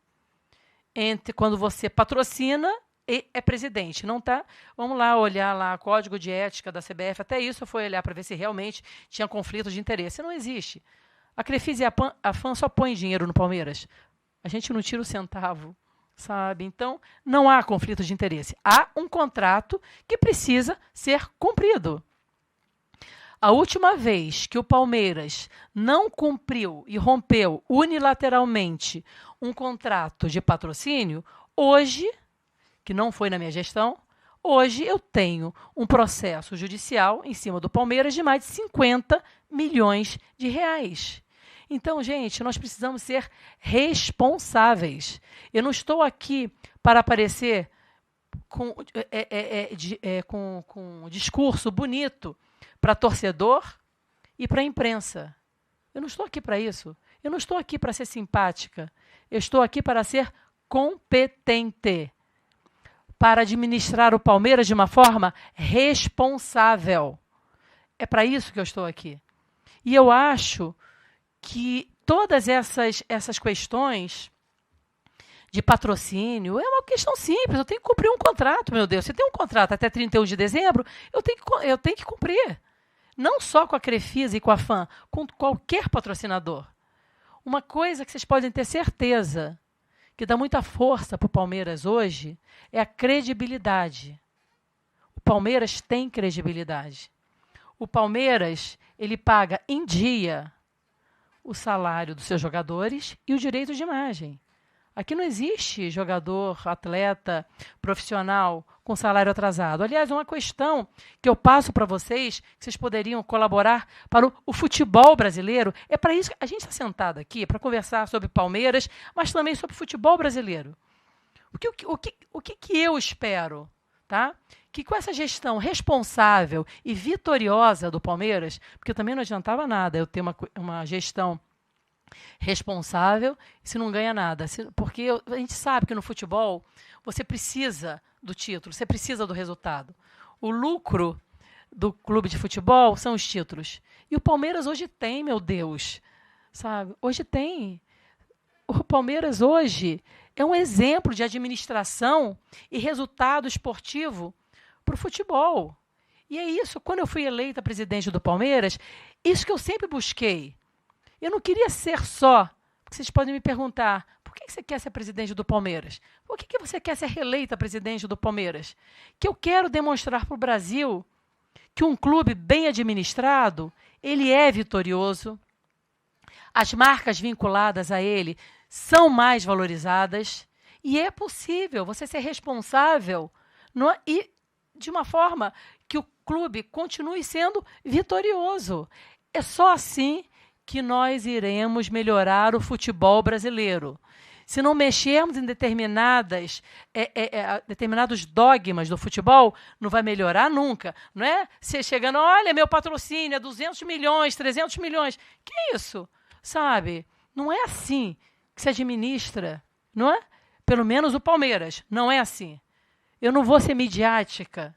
entre quando você patrocina e é presidente, não tá? Vamos lá olhar lá o código de ética da CBF, até isso eu fui olhar para ver se realmente tinha conflito de interesse. Não existe. A Crefisa e a FAM só põe dinheiro no Palmeiras. A gente não tira o centavo, sabe? Então, não há conflito de interesse. Há um contrato que precisa ser cumprido. A última vez que o Palmeiras não cumpriu e rompeu unilateralmente um contrato de patrocínio, hoje, que não foi na minha gestão, hoje eu tenho um processo judicial em cima do Palmeiras de mais de 50 milhões de reais. Então, gente, nós precisamos ser responsáveis. Eu não estou aqui para aparecer com um discurso bonito para torcedor e para a imprensa. Eu não estou aqui para isso. Eu não estou aqui para ser simpática. Eu estou aqui para ser competente, para administrar o Palmeiras de uma forma responsável. É para isso que eu estou aqui. E eu acho que todas essas questões de patrocínio é uma questão simples. Eu tenho que cumprir um contrato, meu Deus. Se tem um contrato até 31 de dezembro, eu tenho que cumprir. Não só com a Crefisa e com a FAM, com qualquer patrocinador. Uma coisa que vocês podem ter certeza que dá muita força para o Palmeiras hoje é a credibilidade. O Palmeiras tem credibilidade. O Palmeiras, ele paga em dia o salário dos seus jogadores e o direito de imagem. Aqui não existe jogador, atleta, profissional com salário atrasado. Aliás, uma questão que eu passo para vocês, que vocês poderiam colaborar para o futebol brasileiro, é para isso que a gente está sentado aqui, para conversar sobre Palmeiras, mas também sobre futebol brasileiro. O que eu espero? Tá? Que com essa gestão responsável e vitoriosa do Palmeiras, porque também não adiantava nada eu ter uma gestão responsável se não ganha nada. Porque a gente sabe que no futebol você precisa do título, você precisa do resultado. O lucro do clube de futebol são os títulos. E o Palmeiras hoje tem, meu Deus, sabe? Hoje tem. O Palmeiras hoje é um exemplo de administração e resultado esportivo para o futebol. E é isso, quando eu fui eleita presidente do Palmeiras, isso que eu sempre busquei. Eu não queria ser só, porque vocês podem me perguntar, por que você quer ser presidente do Palmeiras? Por que você quer ser reeleita presidente do Palmeiras? Que eu quero demonstrar para o Brasil que um clube bem administrado, ele é vitorioso, as marcas vinculadas a ele são mais valorizadas e é possível você ser responsável e de uma forma que o clube continue sendo vitorioso. É só assim que nós iremos melhorar o futebol brasileiro. Se não mexermos em determinados dogmas do futebol, não vai melhorar nunca. Não é? Você chegando, olha, meu patrocínio é 200 milhões, 300 milhões. Que isso? Sabe? Não é assim que se administra, não é? Pelo menos o Palmeiras, não é assim. Eu não vou ser midiática,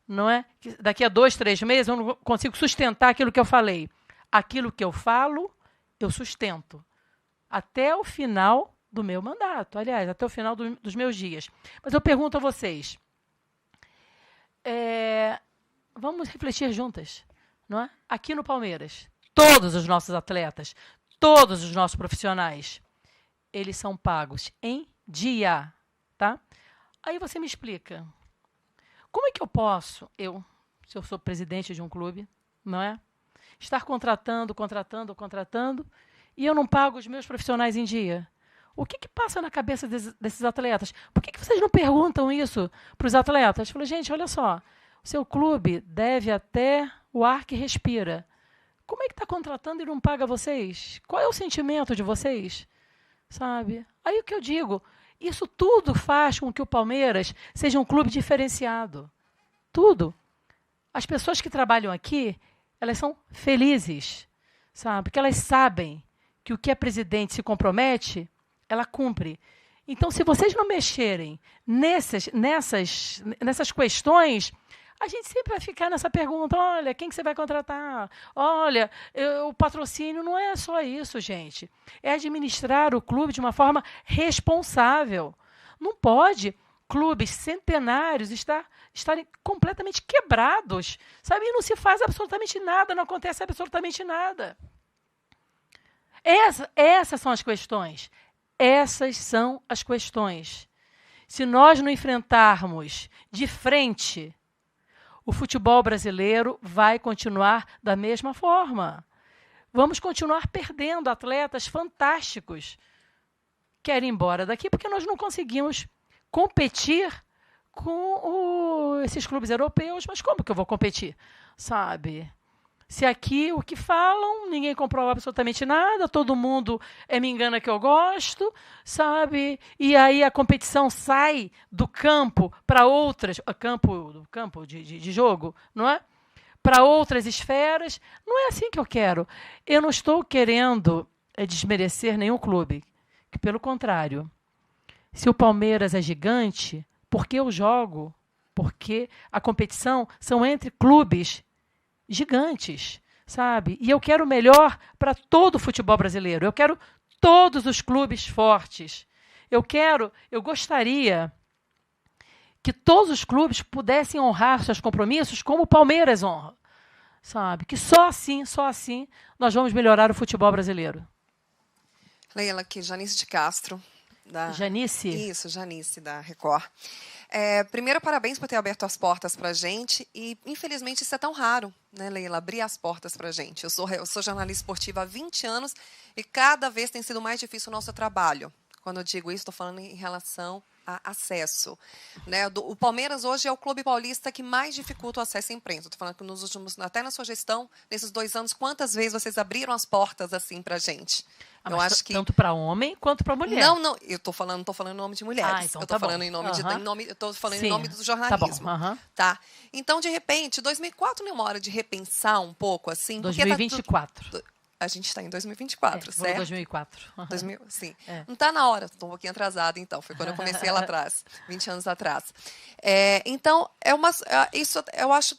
não é? Daqui a 2, 3 meses eu não consigo sustentar aquilo que eu falei. Aquilo que eu falo, eu sustento. Até o final do meu mandato, aliás, até o final dos meus dias. Mas eu pergunto a vocês, vamos refletir juntas, não é? Aqui no Palmeiras, todos os nossos atletas, todos os nossos profissionais, eles são pagos em dia, tá? Aí você me explica, como é que eu posso, se eu sou presidente de um clube, não é? Estar contratando, e eu não pago os meus profissionais em dia. O que passa na cabeça desses atletas? Por que vocês não perguntam isso para os atletas? Falei, gente, olha só, o seu clube deve até o ar que respira. Como é que está contratando e não paga vocês? Qual é o sentimento de vocês? Sabe? Aí o que eu digo, isso tudo faz com que o Palmeiras seja um clube diferenciado. Tudo. As pessoas que trabalham aqui, elas são felizes, sabe? Porque elas sabem que o que a presidente se compromete, ela cumpre. Então, se vocês não mexerem nessas questões, a gente sempre vai ficar nessa pergunta, olha, quem que você vai contratar? Olha, o patrocínio não é só isso, gente. É administrar o clube de uma forma responsável. Não pode clubes centenários estarem completamente quebrados, sabe? E não se faz absolutamente nada, não acontece absolutamente nada. Essas são as questões. Essas são as questões. Se nós não enfrentarmos de frente, o futebol brasileiro vai continuar da mesma forma. Vamos continuar perdendo atletas fantásticos. Querem ir embora daqui porque nós não conseguimos competir com esses clubes europeus. Mas como que eu vou competir? Sabe? Se aqui o que falam, ninguém comprova absolutamente nada, todo mundo me engana que eu gosto, sabe? E aí a competição sai do campo para outras, campo de jogo, não é? Para outras esferas. Não é assim que eu quero. Eu não estou querendo desmerecer nenhum clube, que pelo contrário, se o Palmeiras é gigante, porque eu jogo, porque a competição são entre clubes gigantes, sabe? E eu quero o melhor para todo o futebol brasileiro. Eu quero todos os clubes fortes. Eu gostaria que todos os clubes pudessem honrar seus compromissos como o Palmeiras honra, sabe? Que só assim nós vamos melhorar o futebol brasileiro. Leila, aqui, Janice de Castro. Janice? Isso, Janice, da Record. Primeiro, parabéns por ter aberto as portas para a gente e, infelizmente, isso é tão raro, né, Leila, abrir as portas para a gente. Eu sou jornalista esportiva há 20 anos e cada vez tem sido mais difícil o nosso trabalho. Quando eu digo isso, estou falando em relação a acesso. Né? O Palmeiras hoje é o clube paulista que mais dificulta o acesso à imprensa. Estou falando que nos últimos, até na sua gestão, nesses 2 anos, quantas vezes vocês abriram as portas assim para a gente? Eu acho que tanto para homem quanto para mulher. Não, eu estou falando em nome de mulheres. Então eu estou falando em nome em nome do jornalismo. Tá? Então, de repente, 2004 não é uma hora de repensar um pouco assim? 2024. A gente está em 2024, certo? 2004. Sim. Não está na hora, estou um pouquinho atrasada, então. Foi quando eu comecei lá atrás, 20 anos atrás. Então, isso eu acho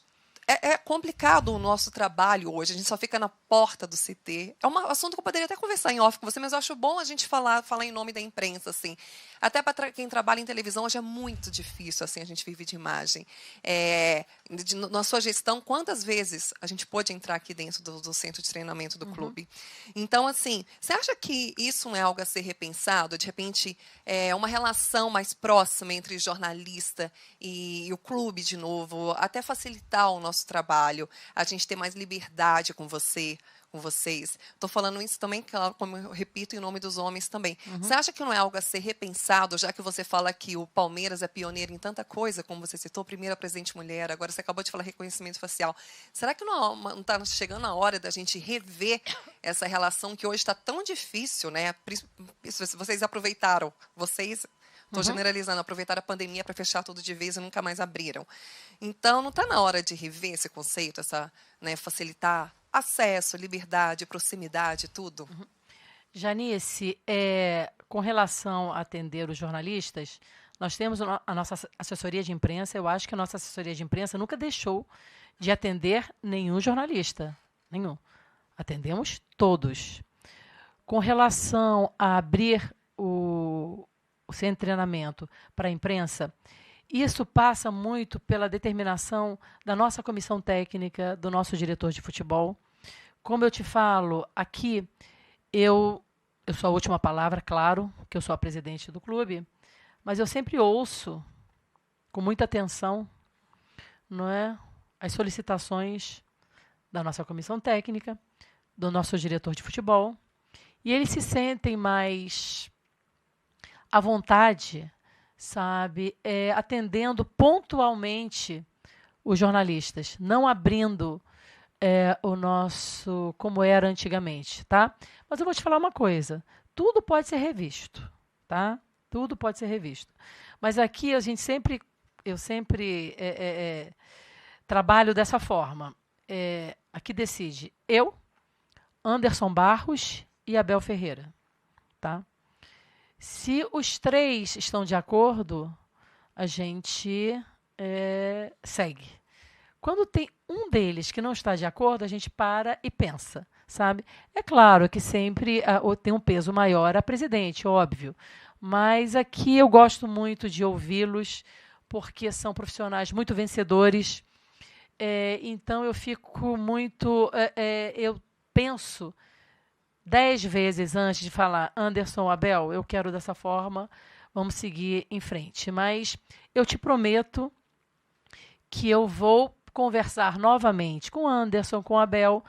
é complicado o nosso trabalho hoje. A gente só fica na porta do CT. É um assunto que eu poderia até conversar em off com você, mas eu acho bom a gente falar em nome da imprensa, assim. Até para quem trabalha em televisão, hoje é muito difícil, assim, a gente vive de imagem. Na sua gestão, quantas vezes a gente pôde entrar aqui dentro do centro de treinamento do clube? Então, assim, você acha que isso é algo a ser repensado? De repente, uma relação mais próxima entre jornalista e o clube, de novo, até facilitar o nosso trabalho, a gente ter mais liberdade com vocês. Estou falando isso também, como eu repito, em nome dos homens também. Você acha que não é algo a ser repensado, já que você fala que o Palmeiras é pioneiro em tanta coisa, como você citou, primeira presidente mulher, agora você acabou de falar reconhecimento facial. Será que não está chegando a hora da gente rever essa relação que hoje está tão difícil, né? Vocês aproveitaram, estou generalizando, aproveitaram a pandemia para fechar tudo de vez e nunca mais abriram. Então, não está na hora de rever esse conceito, facilitar acesso, liberdade, proximidade, tudo? Janice, com relação a atender os jornalistas, nós temos a nossa assessoria de imprensa. Eu acho que a nossa assessoria de imprensa nunca deixou de atender nenhum jornalista. Nenhum. Atendemos todos. Com relação a abrir o centro de treinamento para a imprensa, isso passa muito pela determinação da nossa comissão técnica, do nosso diretor de futebol. Como eu te falo, aqui eu sou a última palavra, claro, que eu sou a presidente do clube, mas eu sempre ouço com muita atenção, não é, as solicitações da nossa comissão técnica, do nosso diretor de futebol, e eles se sentem mais à vontade, sabe, atendendo pontualmente os jornalistas, não abrindo o nosso como era antigamente, tá? Mas eu vou te falar uma coisa, tudo pode ser revisto, tá? Tudo pode ser revisto. Mas aqui eu sempre trabalho dessa forma. Aqui decide eu, Anderson Barros e Abel Ferreira, tá? Se os 3 estão de acordo, a gente segue. Quando tem um deles que não está de acordo, a gente para e pensa, sabe? É claro que sempre tem um peso maior a presidente, óbvio. Mas aqui eu gosto muito de ouvi-los, porque são profissionais muito vencedores. Então eu fico muito... eu penso 10 vezes antes de falar, Anderson, Abel, eu quero dessa forma, vamos seguir em frente. Mas eu te prometo que eu vou conversar novamente com o Anderson, com o Abel,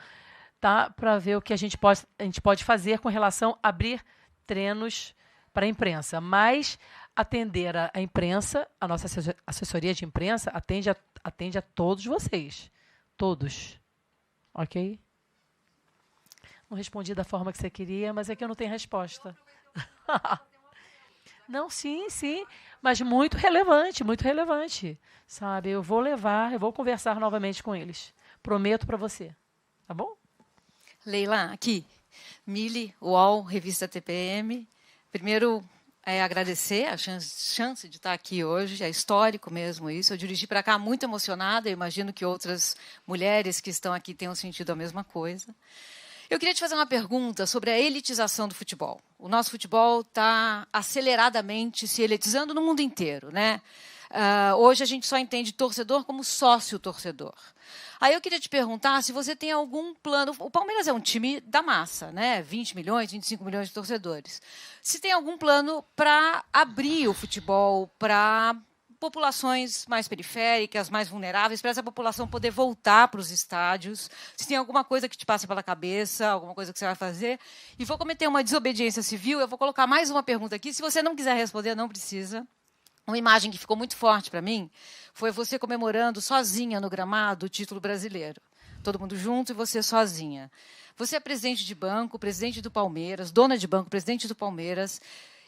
tá? Para ver o que a gente pode fazer com relação a abrir treinos para a imprensa. Mas atender a imprensa, a nossa assessoria de imprensa, atende a todos vocês. Todos. Ok? Não respondi da forma que você queria, mas é que eu não tenho resposta. Não, sim, mas muito relevante, sabe? Eu vou conversar novamente com eles. Prometo para você, tá bom? Leila, aqui, Mili, UOL, Revista TPM. Primeiro, agradecer a chance de estar aqui hoje, é histórico mesmo isso. Eu dirigi para cá muito emocionada, eu imagino que outras mulheres que estão aqui tenham sentido a mesma coisa. Eu queria te fazer uma pergunta sobre a elitização do futebol. O nosso futebol está aceleradamente se elitizando no mundo inteiro, né? Hoje a gente só entende torcedor como sócio-torcedor. Aí eu queria te perguntar se você tem algum plano... O Palmeiras é um time da massa, né? 20 milhões, 25 milhões de torcedores. Se tem algum plano para abrir o futebol para populações mais periféricas, mais vulneráveis, para essa população poder voltar para os estádios, se tem alguma coisa que te passa pela cabeça, alguma coisa que você vai fazer. E vou cometer uma desobediência civil, eu vou colocar mais uma pergunta aqui. Se você não quiser responder, não precisa. Uma imagem que ficou muito forte para mim foi você comemorando sozinha no gramado o título brasileiro. Todo mundo junto e você sozinha. Você é presidente de banco, presidente do Palmeiras, dona de banco, presidente do Palmeiras.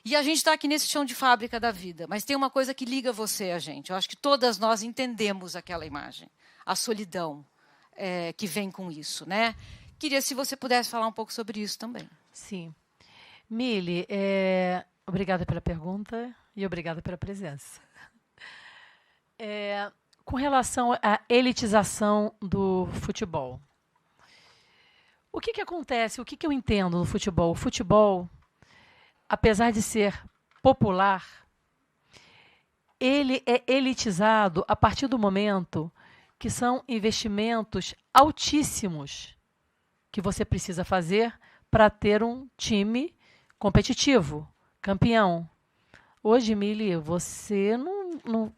E a gente está aqui nesse chão de fábrica da vida. Mas tem uma coisa que liga você a gente. Eu acho que todas nós entendemos aquela imagem. A solidão que vem com isso, né? Queria, se você pudesse falar um pouco sobre isso também. Sim. Mili, obrigada pela pergunta e obrigada pela presença. Com relação à elitização do futebol, o que acontece? O que eu entendo no futebol? O futebol, apesar de ser popular, ele é elitizado a partir do momento que são investimentos altíssimos que você precisa fazer para ter um time competitivo, campeão. Hoje, Mili, você não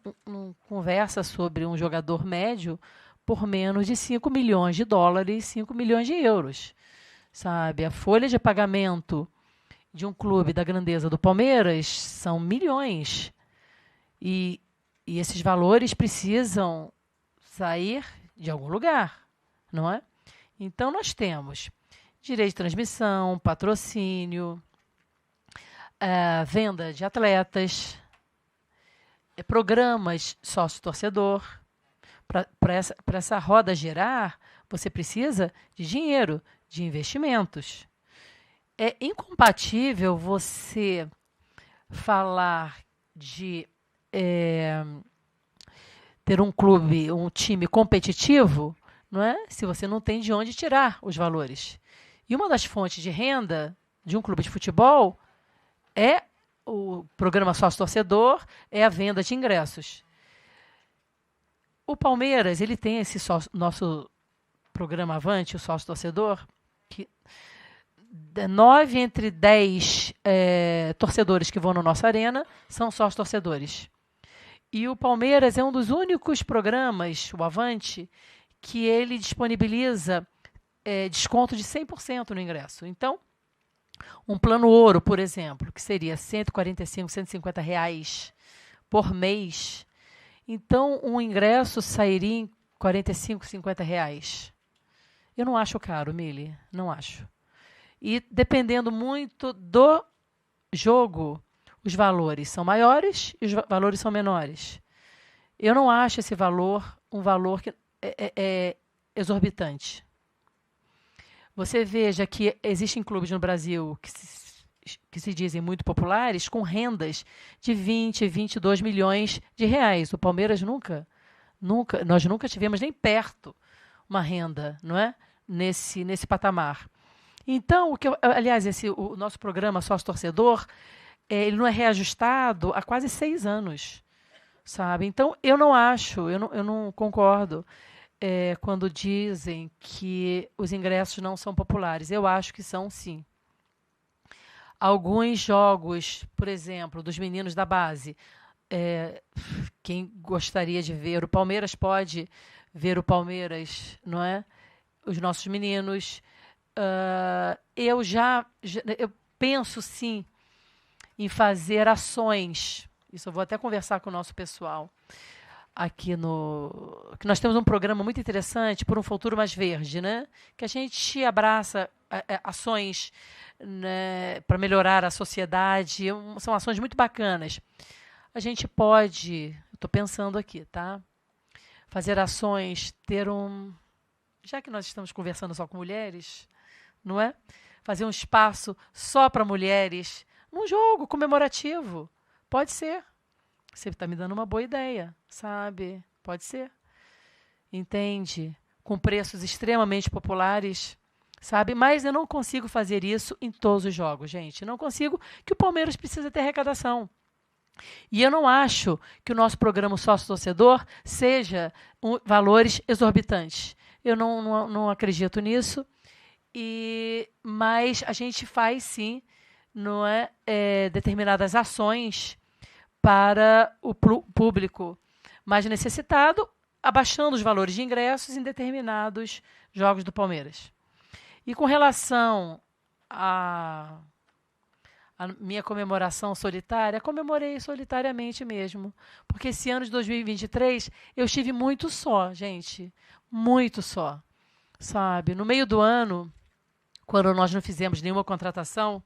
conversa sobre um jogador médio por menos de 5 milhões de dólares, 5 milhões de euros. Sabe? A folha de pagamento de um clube da grandeza do Palmeiras são milhões. E esses valores precisam sair de algum lugar, não é? Então, nós temos direito de transmissão, patrocínio, venda de atletas, programas sócio-torcedor. Para essa roda girar, você precisa de dinheiro, de investimentos. É incompatível você falar de ter um clube, um time competitivo, não é? Se você não tem de onde tirar os valores. E uma das fontes de renda de um clube de futebol é o programa sócio-torcedor, é a venda de ingressos. O Palmeiras, ele tem esse nosso programa Avante, o sócio-torcedor, que 9 entre 10 torcedores que vão na nossa arena são sócio-torcedores. E o Palmeiras é um dos únicos programas, o Avante, que ele disponibiliza desconto de 100% no ingresso. Então, um plano ouro, por exemplo, que seria R$ 145, R$ 150 reais por mês. Então, um ingresso sairia em R$ 45, R$ 50 reais. Eu não acho caro, Mili, não acho. E dependendo muito do jogo, os valores são maiores e os valores são menores. Eu não acho esse valor um valor que é exorbitante. Você veja que existem clubes no Brasil que se dizem muito populares, com rendas de 20, 22 milhões de reais. O Palmeiras nós nunca tivemos nem perto uma renda, não é? Nesse patamar. Então, aliás, o nosso programa Sócio Torcedor, ele não é reajustado há quase 6 anos, sabe? Então, eu não concordo quando dizem que os ingressos não são populares. Eu acho que são, sim. Alguns jogos, por exemplo, dos meninos da base, quem gostaria de ver o Palmeiras pode ver o Palmeiras, não é? Os nossos meninos. Eu penso, sim, em fazer ações. Isso eu vou até conversar com o nosso pessoal aqui que nós temos um programa muito interessante por um futuro mais verde, né? Que a gente abraça ações, né, para melhorar a sociedade. São ações muito bacanas. A gente pode, estou pensando aqui, tá? Fazer ações, já que nós estamos conversando só com mulheres, não é? Fazer um espaço só para mulheres num jogo comemorativo. Pode ser. Você está me dando uma boa ideia, sabe? Pode ser. Entende? Com preços extremamente populares, sabe? Mas eu não consigo fazer isso em todos os jogos, gente. Não consigo, que o Palmeiras precisa ter arrecadação. E eu não acho que o nosso programa sócio-torcedor seja valores exorbitantes. Eu não acredito nisso. Mas a gente faz, sim, não é, determinadas ações para o público mais necessitado, abaixando os valores de ingressos em determinados jogos do Palmeiras. E com relação à minha comemoração solitária, comemorei solitariamente mesmo. Porque esse ano de 2023 eu estive muito só, gente. Muito só. Sabe? No meio do ano, quando nós não fizemos nenhuma contratação,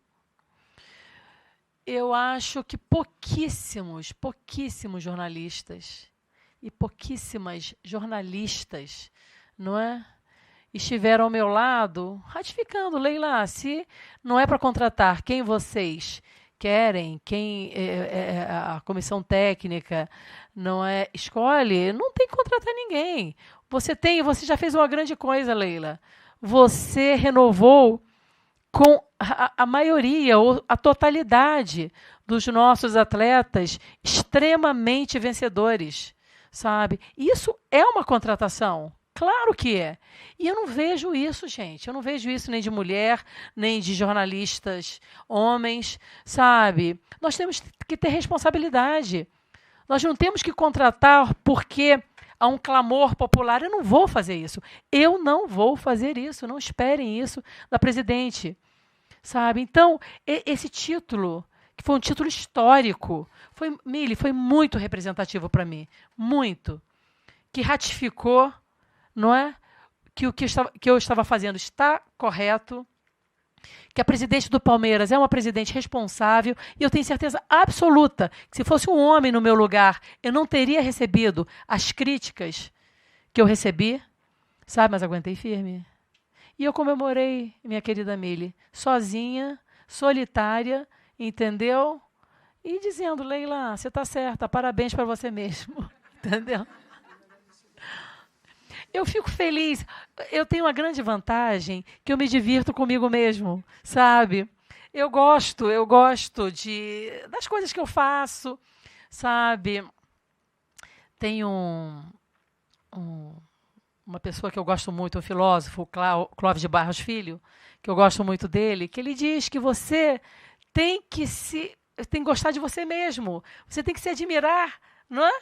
eu acho que pouquíssimos jornalistas e pouquíssimas jornalistas, não é, estiveram ao meu lado ratificando, Leila, se não é para contratar quem vocês querem, quem a comissão técnica não escolhe, não tem que contratar ninguém. Você já fez uma grande coisa, Leila. Você renovou com a maioria, ou a totalidade dos nossos atletas extremamente vencedores, sabe? Isso é uma contratação. Claro que é. E eu não vejo isso, gente. Eu não vejo isso nem de mulher, nem de jornalistas homens, sabe? Nós temos que ter responsabilidade. Nós não temos que contratar porque há um clamor popular. Eu não vou fazer isso. Eu não vou fazer isso. Não esperem isso da presidente. Sabe? Então, esse título, que foi um título histórico, Mili, foi muito representativo para mim. Muito. Que ratificou, não é? Que o que eu estava fazendo está correto, que a presidente do Palmeiras é uma presidente responsável, e eu tenho certeza absoluta que se fosse um homem no meu lugar, eu não teria recebido as críticas que eu recebi, sabe? Mas aguentei firme. E eu comemorei, minha querida Mili, sozinha, solitária, entendeu? E dizendo, Leila, você está certa, parabéns para você mesmo, entendeu? Eu fico feliz. Eu tenho uma grande vantagem que eu me divirto comigo mesmo, sabe? Eu gosto das coisas que eu faço, sabe? Tem uma pessoa que eu gosto muito, um filósofo, Clóvis de Barros Filho, que eu gosto muito dele, que ele diz que você tem que gostar de você mesmo. Você tem que se admirar, não é?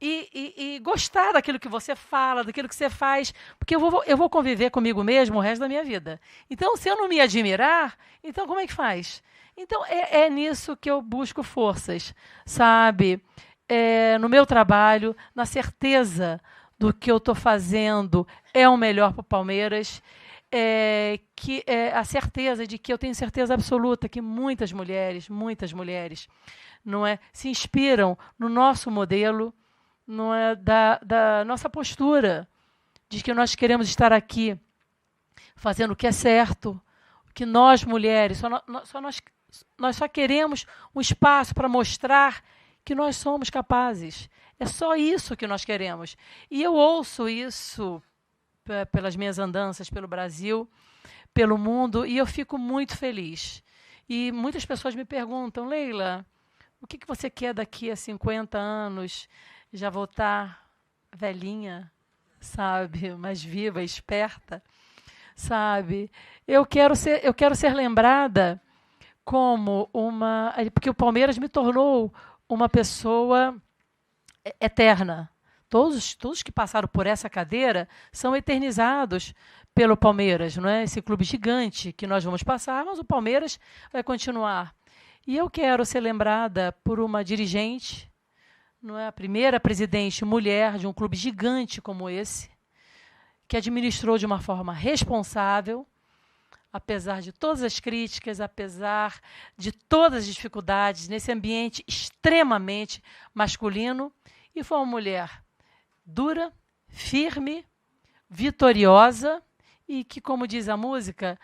E gostar daquilo que você fala, daquilo que você faz, porque eu vou conviver comigo mesmo o resto da minha vida. Então, se eu não me admirar, então como é que faz? Então, é nisso que eu busco forças, sabe? No meu trabalho, na certeza do que eu estou fazendo é o melhor para o Palmeiras, a certeza de que eu tenho certeza absoluta que muitas mulheres, não é, se inspiram no nosso modelo, não é, da nossa postura, de que nós queremos estar aqui fazendo o que é certo, que nós, mulheres, nós só queremos um espaço para mostrar que nós somos capazes. É só isso que nós queremos. E eu ouço isso pelas minhas andanças pelo Brasil, pelo mundo, e eu fico muito feliz. E muitas pessoas me perguntam, Leila, o que você quer daqui a 50 anos? Já vou estar velhinha, sabe? Mais viva, esperta, sabe? Eu quero ser lembrada como porque o Palmeiras me tornou uma pessoa eterna. Todos que passaram por essa cadeira são eternizados pelo Palmeiras, não é? Esse clube gigante que nós vamos passar, mas o Palmeiras vai continuar. E eu quero ser lembrada por uma dirigente, não é? A primeira presidente mulher de um clube gigante como esse, que administrou de uma forma responsável, apesar de todas as críticas, apesar de todas as dificuldades, nesse ambiente extremamente masculino, e foi uma mulher dura, firme, vitoriosa, e que, como diz a música,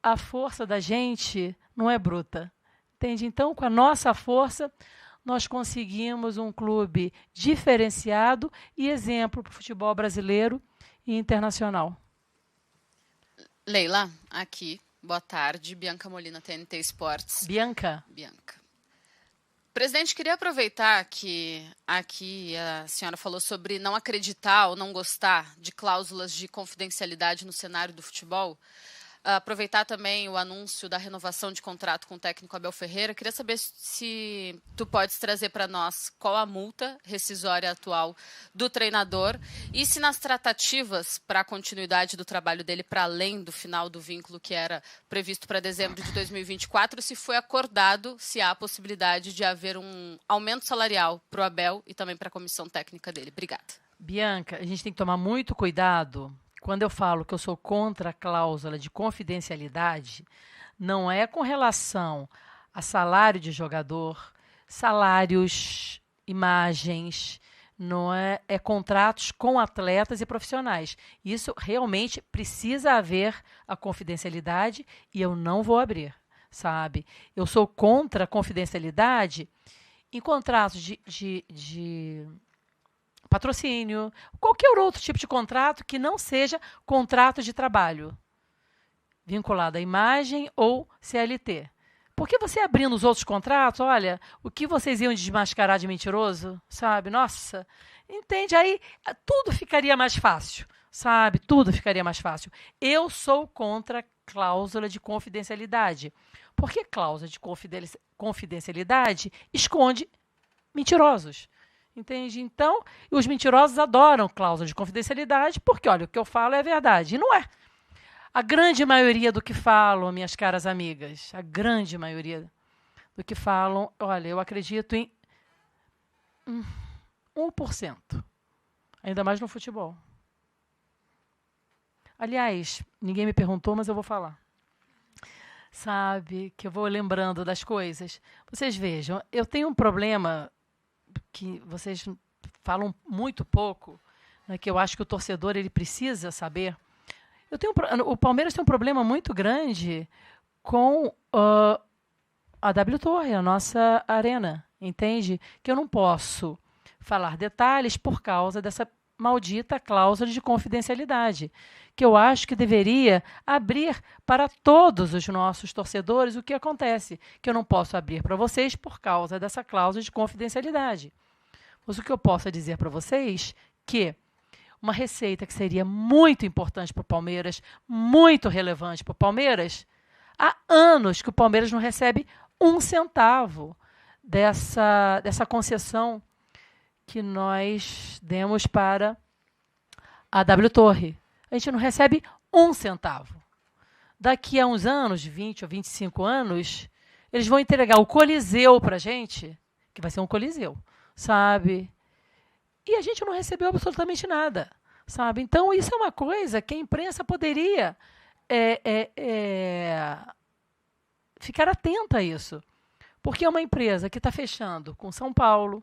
a força da gente não é bruta. Entende? Então, com a nossa força, nós conseguimos um clube diferenciado e exemplo para o futebol brasileiro e internacional. Leila, aqui. Boa tarde. Bianca Molina, TNT Esportes. Bianca. Presidente, queria aproveitar que aqui a senhora falou sobre não acreditar ou não gostar de cláusulas de confidencialidade no cenário do futebol. Aproveitar também o anúncio da renovação de contrato com o técnico Abel Ferreira. Queria saber se tu podes trazer para nós qual a multa rescisória atual do treinador e se nas tratativas para a continuidade do trabalho dele para além do final do vínculo que era previsto para dezembro de 2024, se foi acordado, se há a possibilidade de haver um aumento salarial para o Abel e também para a comissão técnica dele. Obrigada. Bianca, a gente tem que tomar muito cuidado. Quando eu falo que eu sou contra a cláusula de confidencialidade, não é com relação a salário de jogador, salários, imagens, não é contratos com atletas e profissionais. Isso realmente precisa haver a confidencialidade e eu não vou abrir, sabe? Eu sou contra a confidencialidade em contratos de patrocínio, qualquer outro tipo de contrato que não seja contrato de trabalho, vinculado à imagem ou CLT. Porque você abrindo os outros contratos, olha, o que vocês iam desmascarar de mentiroso, sabe? Nossa, entende? Aí tudo ficaria mais fácil, sabe? Tudo ficaria mais fácil. Eu sou contra cláusula de confidencialidade, porque cláusula de confidencialidade esconde mentirosos. Entende? Então, os mentirosos adoram cláusula de confidencialidade porque, olha, o que eu falo é verdade. E não é. A grande maioria do que falam, minhas caras amigas, a grande maioria do que falam, olha, eu acredito em 1%. Ainda mais no futebol. Aliás, ninguém me perguntou, mas eu vou falar. Sabe, que eu vou lembrando das coisas. Vocês vejam, eu tenho um problema que vocês falam muito pouco, né, que eu acho que o torcedor ele precisa saber. O Palmeiras tem um problema muito grande com a W Torre, a nossa arena, entende? Que eu não posso falar detalhes por causa dessa maldita cláusula de confidencialidade, que eu acho que deveria abrir para todos os nossos torcedores o que acontece, que eu não posso abrir para vocês por causa dessa cláusula de confidencialidade. Mas o que eu posso dizer para vocês que uma receita que seria muito importante para o Palmeiras, muito relevante para o Palmeiras, há anos que o Palmeiras não recebe 1 centavo dessa concessão que nós demos para a W Torre. A gente não recebe 1 centavo. Daqui a uns anos, 20 ou 25 anos, eles vão entregar o Coliseu para a gente, que vai ser um Coliseu, sabe? E a gente não recebeu absolutamente nada, sabe? Então, isso é uma coisa que a imprensa poderia ficar atenta a isso. Porque é uma empresa que está fechando com São Paulo,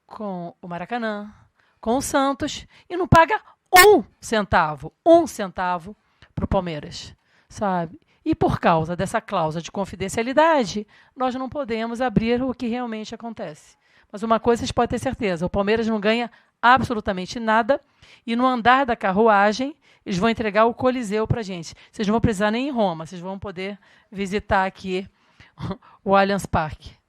com o Maracanã, com o Santos, e não paga 1 centavo para o Palmeiras, sabe? E por causa dessa cláusula de confidencialidade, nós não podemos abrir o que realmente acontece. Mas uma coisa vocês podem ter certeza, o Palmeiras não ganha absolutamente nada, e no andar da carruagem, eles vão entregar o Coliseu para a gente. Vocês não vão precisar nem ir em Roma, vocês vão poder visitar aqui o Allianz Parque.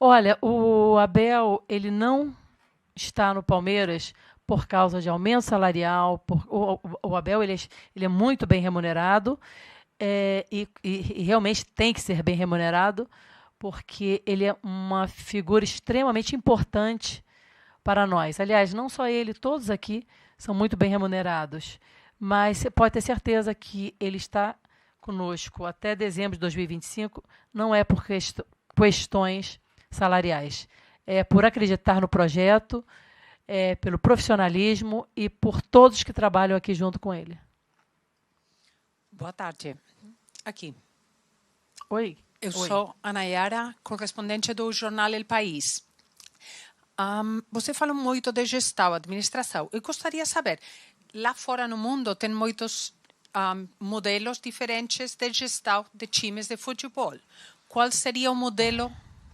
Olha, o Abel, ele não está no Palmeiras por causa de aumento salarial. O Abel ele é muito bem remunerado e realmente tem que ser bem remunerado, porque ele é uma figura extremamente importante para nós. Aliás, não só ele, todos aqui são muito bem remunerados. Mas você pode ter certeza que ele está conosco até dezembro de 2025, não é por questões salariais. É por acreditar no projeto, pelo profissionalismo e por todos que trabalham aqui junto com ele. Boa tarde. Aqui. Oi. Eu sou a Nayara, correspondente do jornal El País. Você falou muito de gestão, administração. Eu gostaria de saber, lá fora no mundo tem muitos modelos diferentes de gestão de times de futebol. Qual seria o modelo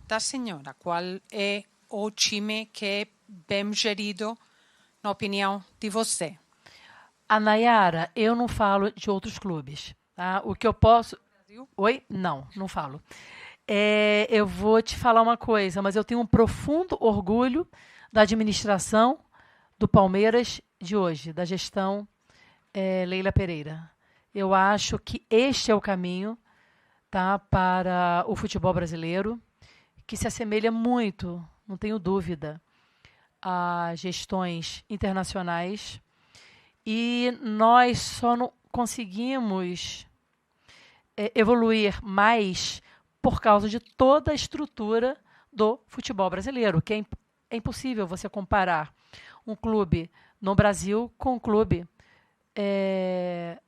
da senhora? Qual é o time que é bem gerido, na opinião de você? A Nayara, eu não falo de outros clubes. Tá? O que eu posso... Oi? Não falo. Eu vou te falar uma coisa, mas eu tenho um profundo orgulho da administração do Palmeiras de hoje, da gestão Leila Pereira. Eu acho que este é o caminho, tá, para o futebol brasileiro, que se assemelha muito, não tenho dúvida, a gestões internacionais. E nós só não conseguimos evoluir mais por causa de toda a estrutura do futebol brasileiro, que é impossível você comparar um clube no Brasil com um clube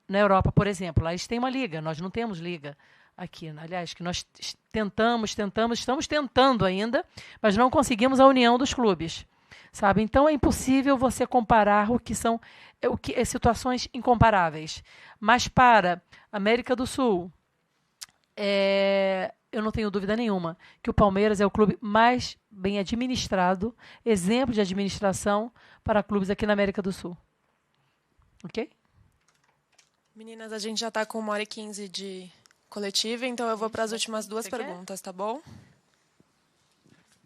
na Europa, por exemplo. Lá eles têm uma liga, nós não temos liga aqui. Aliás, que nós estamos tentando ainda, mas não conseguimos a união dos clubes, sabe? Então é impossível você comparar o que são situações incomparáveis. Mas para a América do Sul, eu não tenho dúvida nenhuma que o Palmeiras é o clube mais bem administrado, exemplo de administração para clubes aqui na América do Sul. Ok? Meninas, a gente já está com 1h15 de coletiva, então eu vou para as últimas 2 perguntas, tá bom?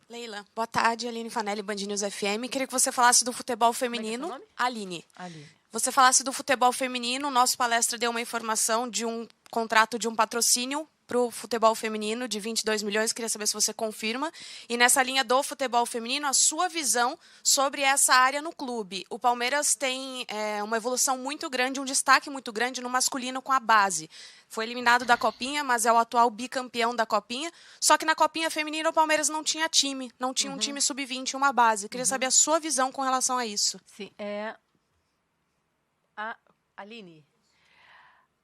Leila, boa tarde. Aline Fanelli, Band News FM. Queria que você falasse do futebol feminino. Como é que é seu Aline. Aline. Você falasse do futebol feminino. Nosso palestra deu uma informação de um contrato de um patrocínio para o futebol feminino de 22 milhões. Queria saber se você confirma. E nessa linha do futebol feminino, a sua visão sobre essa área no clube. O Palmeiras tem uma evolução muito grande, um destaque muito grande no masculino com a base. Foi eliminado da Copinha, mas é o atual bicampeão da Copinha. Só que na Copinha feminina o Palmeiras não tinha time. Não tinha um time sub-20, uma base. Queria saber a sua visão com relação a isso. Sim,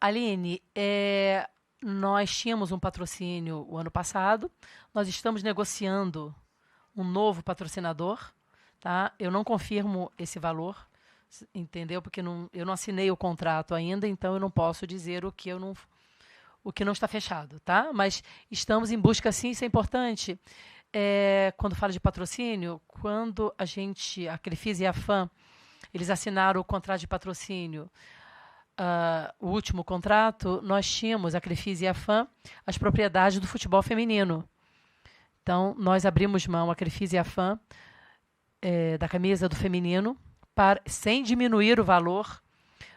Aline, nós tínhamos um patrocínio o ano passado, nós estamos negociando um novo patrocinador, tá? Eu não confirmo esse valor, entendeu? Porque eu não assinei o contrato ainda, então eu não posso dizer o que não está fechado, tá? Mas estamos em busca, sim, isso é importante. Quando fala de patrocínio, quando a Crefisa e a FAM, eles assinaram o contrato de patrocínio, o último contrato, nós tínhamos, a Crefisa e a FAM, as propriedades do futebol feminino. Então, nós abrimos mão, a Crefisa e a FAM, da camisa do feminino, sem diminuir o valor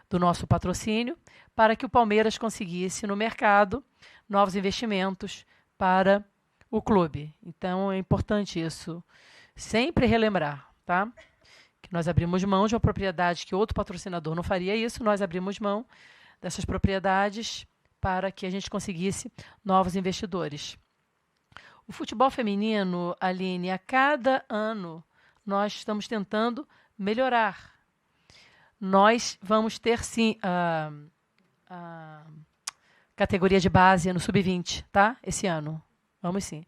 do nosso patrocínio, para que o Palmeiras conseguisse, no mercado, novos investimentos para o clube. Então, é importante isso. Sempre relembrar, tá? Que nós abrimos mão de uma propriedade que outro patrocinador não faria isso, nós abrimos mão dessas propriedades para que a gente conseguisse novos investidores. O futebol feminino, Aline, a cada ano nós estamos tentando melhorar. Nós vamos ter, sim, a categoria de base no Sub-20, tá? Esse ano. Vamos sim.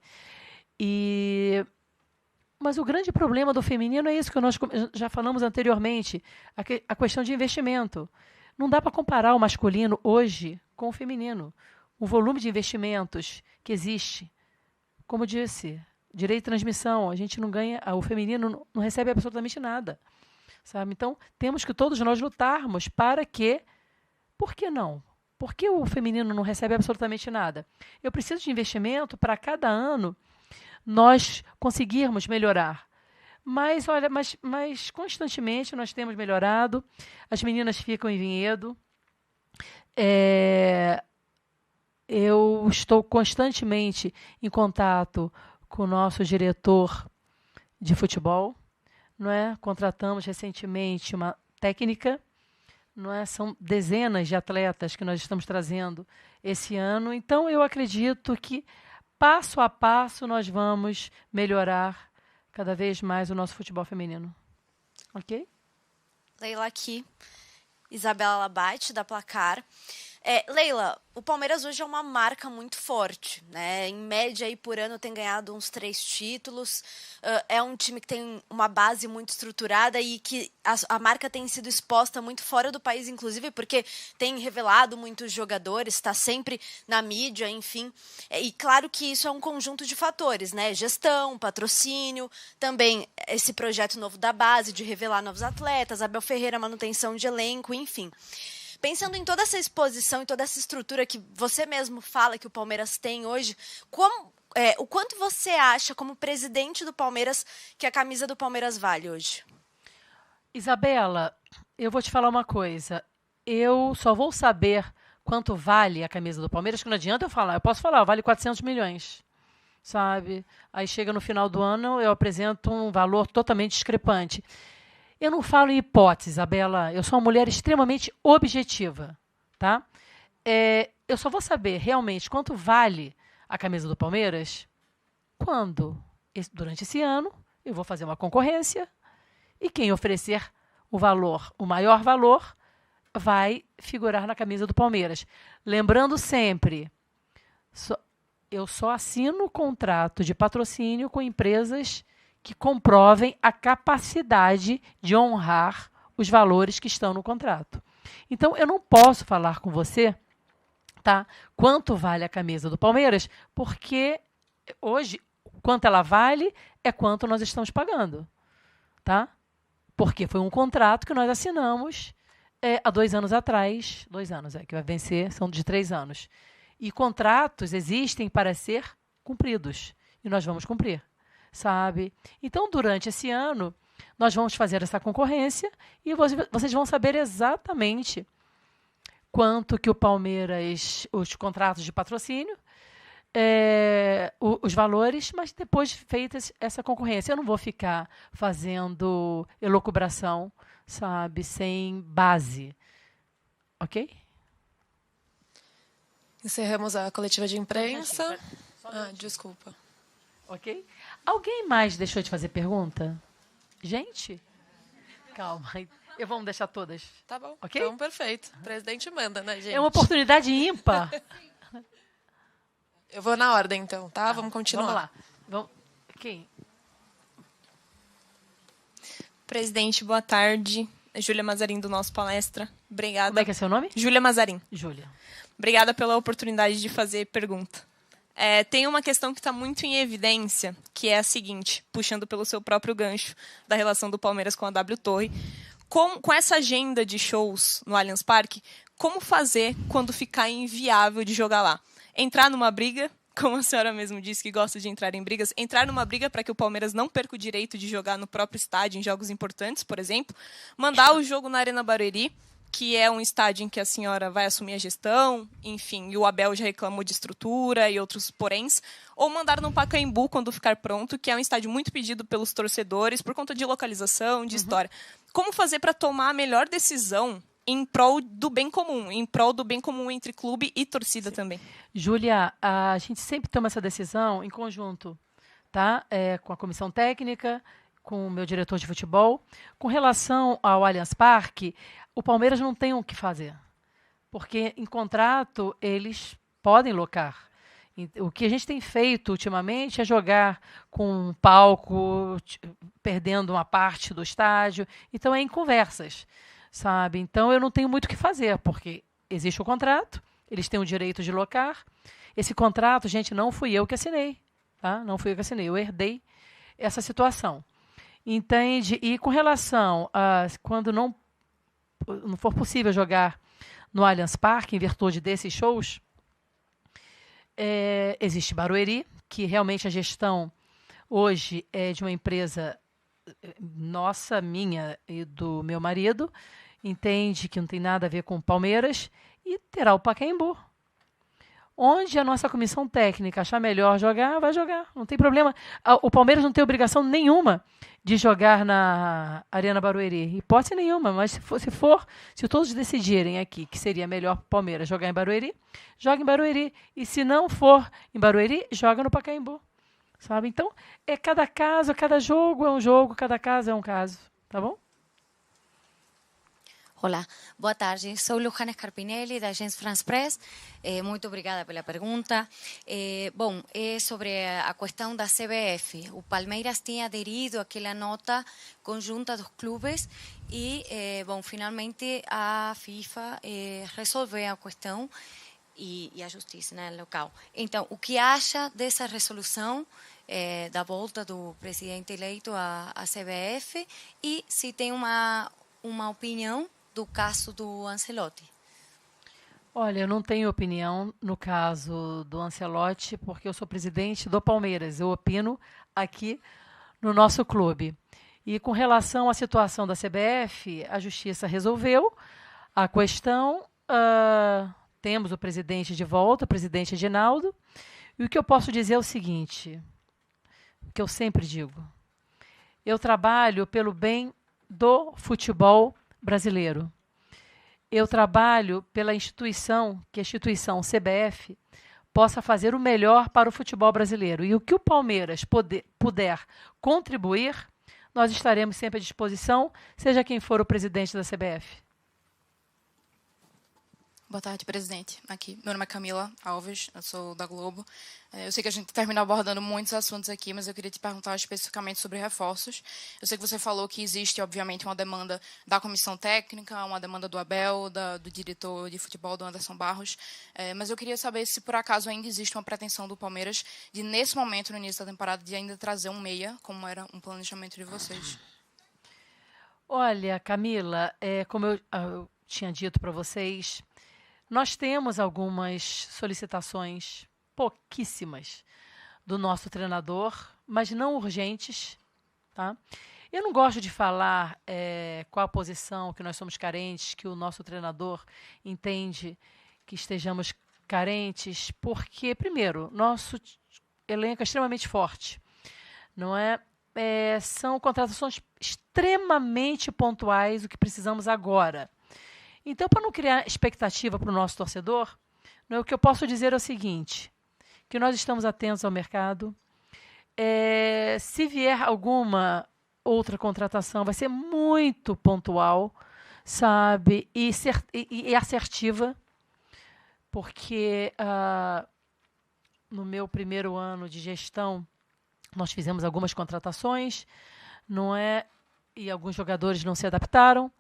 Mas o grande problema do feminino é isso que nós já falamos anteriormente, a questão de investimento. Não dá para comparar o masculino hoje com o feminino. O volume de investimentos que existe, como disse, direito de transmissão, a gente não ganha, o feminino não recebe absolutamente nada. Sabe? Então, temos que todos nós lutarmos para que... Por que não? Por que o feminino não recebe absolutamente nada? Eu preciso de investimento para cada ano nós conseguirmos melhorar. Mas, olha, mas constantemente nós temos melhorado. As meninas ficam em Vinhedo. Eu estou constantemente em contato com o nosso diretor de futebol. Não é? Contratamos recentemente uma técnica. Não é? São dezenas de atletas que nós estamos trazendo esse ano. Então, eu acredito que, passo a passo, nós vamos melhorar cada vez mais o nosso futebol feminino. Ok? Leila aqui. Isabela Labate, da Placar. Leila, o Palmeiras hoje é uma marca muito forte, né? Em média, aí, por ano, tem ganhado uns 3 títulos. É um time que tem uma base muito estruturada e que a marca tem sido exposta muito fora do país, inclusive, porque tem revelado muitos jogadores, está sempre na mídia, enfim. E claro que isso é um conjunto de fatores, né? Gestão, patrocínio, também esse projeto novo da base, de revelar novos atletas, Abel Ferreira, manutenção de elenco, enfim. Pensando em toda essa exposição e toda essa estrutura que você mesmo fala que o Palmeiras tem hoje, o quanto você acha, como presidente do Palmeiras, que a camisa do Palmeiras vale hoje? Isabela, eu vou te falar uma coisa. Eu só vou saber quanto vale a camisa do Palmeiras, que não adianta eu falar. Eu posso falar, vale 400 milhões, sabe? Aí chega no final do ano, eu apresento um valor totalmente discrepante. Eu não falo em hipótese, Isabela. Eu sou uma mulher extremamente objetiva, tá? Eu só vou saber realmente quanto vale a camisa do Palmeiras quando, durante esse ano, eu vou fazer uma concorrência e quem oferecer o maior valor, vai figurar na camisa do Palmeiras. Lembrando sempre, eu só assino contrato de patrocínio com empresas que comprovem a capacidade de honrar os valores que estão no contrato. Então, eu não posso falar com você, tá, quanto vale a camisa do Palmeiras, porque hoje, quanto ela vale é quanto nós estamos pagando. Tá? Porque foi um contrato que nós assinamos há 2 anos atrás. 2 anos, que vai vencer, são de 3 anos. E contratos existem para ser cumpridos. E nós vamos cumprir. Sabe? Então, durante esse ano, nós vamos fazer essa concorrência e vocês vão saber exatamente quanto que o Palmeiras, os contratos de patrocínio, os valores, mas depois feita essa concorrência. Eu não vou ficar fazendo elucubração, sabe, sem base. Ok? Encerramos a coletiva de imprensa. Desculpa. Ok? Alguém mais deixou de fazer pergunta? Gente? Calma. Vamos deixar todas. Tá bom. Ok? Então, perfeito. O presidente manda, né, gente? É uma oportunidade ímpar. Eu vou na ordem, então, tá? Vamos continuar. Vamos lá. Quem? Presidente, boa tarde. Júlia Mazarin, do Nosso Palestra. Obrigada. Como é que é seu nome? Júlia Mazarin. Júlia. Obrigada pela oportunidade de fazer pergunta. Tem uma questão que está muito em evidência, que é a seguinte, puxando pelo seu próprio gancho da relação do Palmeiras com a W Torre. Com essa agenda de shows no Allianz Parque, como fazer quando ficar inviável de jogar lá? Entrar numa briga, como a senhora mesmo disse que gosta de entrar em brigas, entrar numa briga para que o Palmeiras não perca o direito de jogar no próprio estádio, em jogos importantes, por exemplo, mandar o jogo na Arena Barueri, que é um estádio em que a senhora vai assumir a gestão, enfim, e o Abel já reclamou de estrutura e outros poréns, ou mandar no Pacaembu quando ficar pronto, que é um estádio muito pedido pelos torcedores por conta de localização, de história. Como fazer para tomar a melhor decisão em prol do bem comum, entre clube e torcida também? Júlia, a gente sempre toma essa decisão em conjunto, tá? Com a comissão técnica, com o meu diretor de futebol. Com relação ao Allianz Parque, o Palmeiras não tem o que fazer, porque em contrato eles podem locar. O que a gente tem feito ultimamente é jogar com um palco, perdendo uma parte do estádio. Então, é em conversas, sabe? Então, eu não tenho muito o que fazer, porque existe o contrato, eles têm o direito de locar. Esse contrato, gente, não fui eu que assinei, tá? Não fui eu que assinei, eu herdei essa situação. Entende? E com relação a quando não for possível jogar no Allianz Parque, em virtude desses shows, existe Barueri, que realmente a gestão hoje é de uma empresa nossa, minha e do meu marido, entende que não tem nada a ver com o Palmeiras, e terá o Pacaembu. Onde a nossa comissão técnica achar melhor jogar, vai jogar. Não tem problema. O Palmeiras não tem obrigação nenhuma de jogar na Arena Barueri. Hipótese nenhuma. Mas se todos decidirem aqui que seria melhor para o Palmeiras jogar em Barueri, joga em Barueri. E se não for em Barueri, joga no Pacaembu. Sabe? Então, cada caso, cada jogo é um jogo, cada caso é um caso. Tá bom? Olá, boa tarde. Sou Lujana Scarpinelli, da Agência France Press. Muito obrigada pela pergunta. Bom, é sobre a questão da CBF. O Palmeiras tinha aderido àquela nota conjunta dos clubes e, bom, finalmente a FIFA resolveu a questão e a justiça, né, local. Então, o que acha dessa resolução da volta do presidente eleito à CBF e se tem uma opinião do caso do Ancelotti? Olha, eu não tenho opinião no caso do Ancelotti, porque eu sou presidente do Palmeiras. Eu opino aqui no nosso clube. E com relação à situação da CBF, a Justiça resolveu a questão. Temos o presidente de volta, o presidente Edinaldo. E o que eu posso dizer é o seguinte, que eu sempre digo. Eu trabalho pelo bem do futebol brasileiro. Eu trabalho pela instituição, que a instituição CBF possa fazer o melhor para o futebol brasileiro. E o que o Palmeiras puder contribuir, nós estaremos sempre à disposição, seja quem for o presidente da CBF. Boa tarde, presidente. Aqui, meu nome é Camila Alves, eu sou da Globo. Eu sei que a gente termina abordando muitos assuntos aqui, mas eu queria te perguntar especificamente sobre reforços. Eu sei que você falou que existe, obviamente, uma demanda da comissão técnica, uma demanda do Abel, do diretor de futebol, do Anderson Barros, mas eu queria saber se, por acaso, ainda existe uma pretensão do Palmeiras de, nesse momento, no início da temporada, de ainda trazer um meia, como era um planejamento de vocês. Olha, Camila, como eu tinha dito para vocês, nós temos algumas solicitações, pouquíssimas, do nosso treinador, mas não urgentes. Tá? Eu não gosto de falar qual a posição que nós somos carentes, que o nosso treinador entende que estejamos carentes, porque, primeiro, nosso elenco é extremamente forte. Não é? São contratações extremamente pontuais, o que precisamos agora. Então, para não criar expectativa para o nosso torcedor, o que eu posso dizer é o seguinte, que nós estamos atentos ao mercado. Se vier alguma outra contratação, vai ser muito pontual, sabe, e assertiva, porque no meu primeiro ano de gestão, nós fizemos algumas contratações, não é? E alguns jogadores não se adaptaram.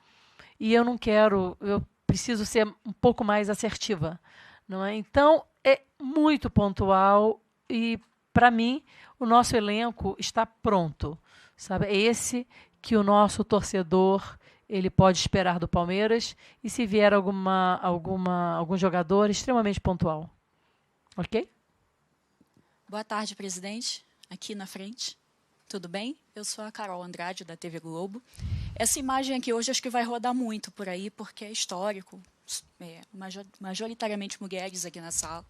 e eu não quero, eu preciso ser um pouco mais assertiva, não é? Então, é muito pontual e, para mim, o nosso elenco está pronto, sabe? É esse que o nosso torcedor ele pode esperar do Palmeiras e se vier algum jogador extremamente pontual. Ok? Boa tarde, presidente. Aqui na frente. Tudo bem? Eu sou a Carol Andrade, da TV Globo. Essa imagem aqui hoje acho que vai rodar muito por aí, porque é histórico. Majoritariamente mulheres aqui na sala.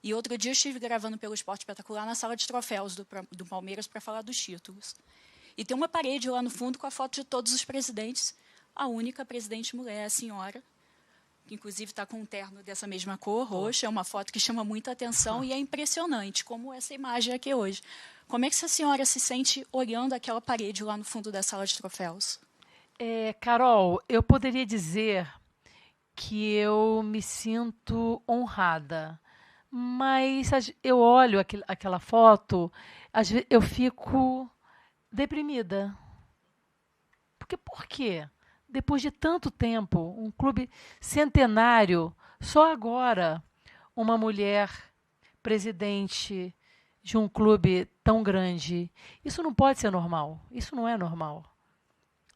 E outro dia eu estive gravando pelo Esporte Espetacular na sala de troféus do Palmeiras para falar dos títulos. E tem uma parede lá no fundo com a foto de todos os presidentes. A única presidente mulher, a senhora, que inclusive está com um terno dessa mesma cor, roxa. É uma foto que chama muita atenção e é impressionante, como essa imagem aqui hoje. Como é que a senhora se sente olhando aquela parede lá no fundo da sala de troféus? Carol, eu poderia dizer que eu me sinto honrada, mas eu olho aquela foto, às vezes eu fico deprimida. Por quê? Depois de tanto tempo, um clube centenário, só agora uma mulher presidente de um clube tão grande. Isso não pode ser normal. Isso não é normal.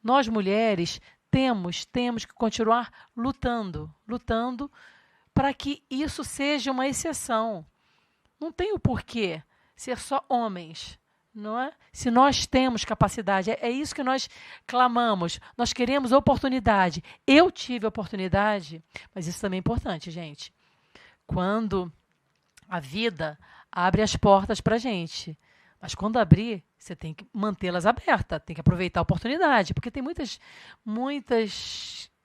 Nós, mulheres, temos que continuar lutando para que isso seja uma exceção. Não tem o porquê ser só homens, não é? Se nós temos capacidade, é isso que nós clamamos. Nós queremos oportunidade. Eu tive oportunidade, mas isso também é importante, gente. Quando a vida abre as portas para a gente, mas quando abrir, você tem que mantê-las abertas, tem que aproveitar a oportunidade, porque tem muitas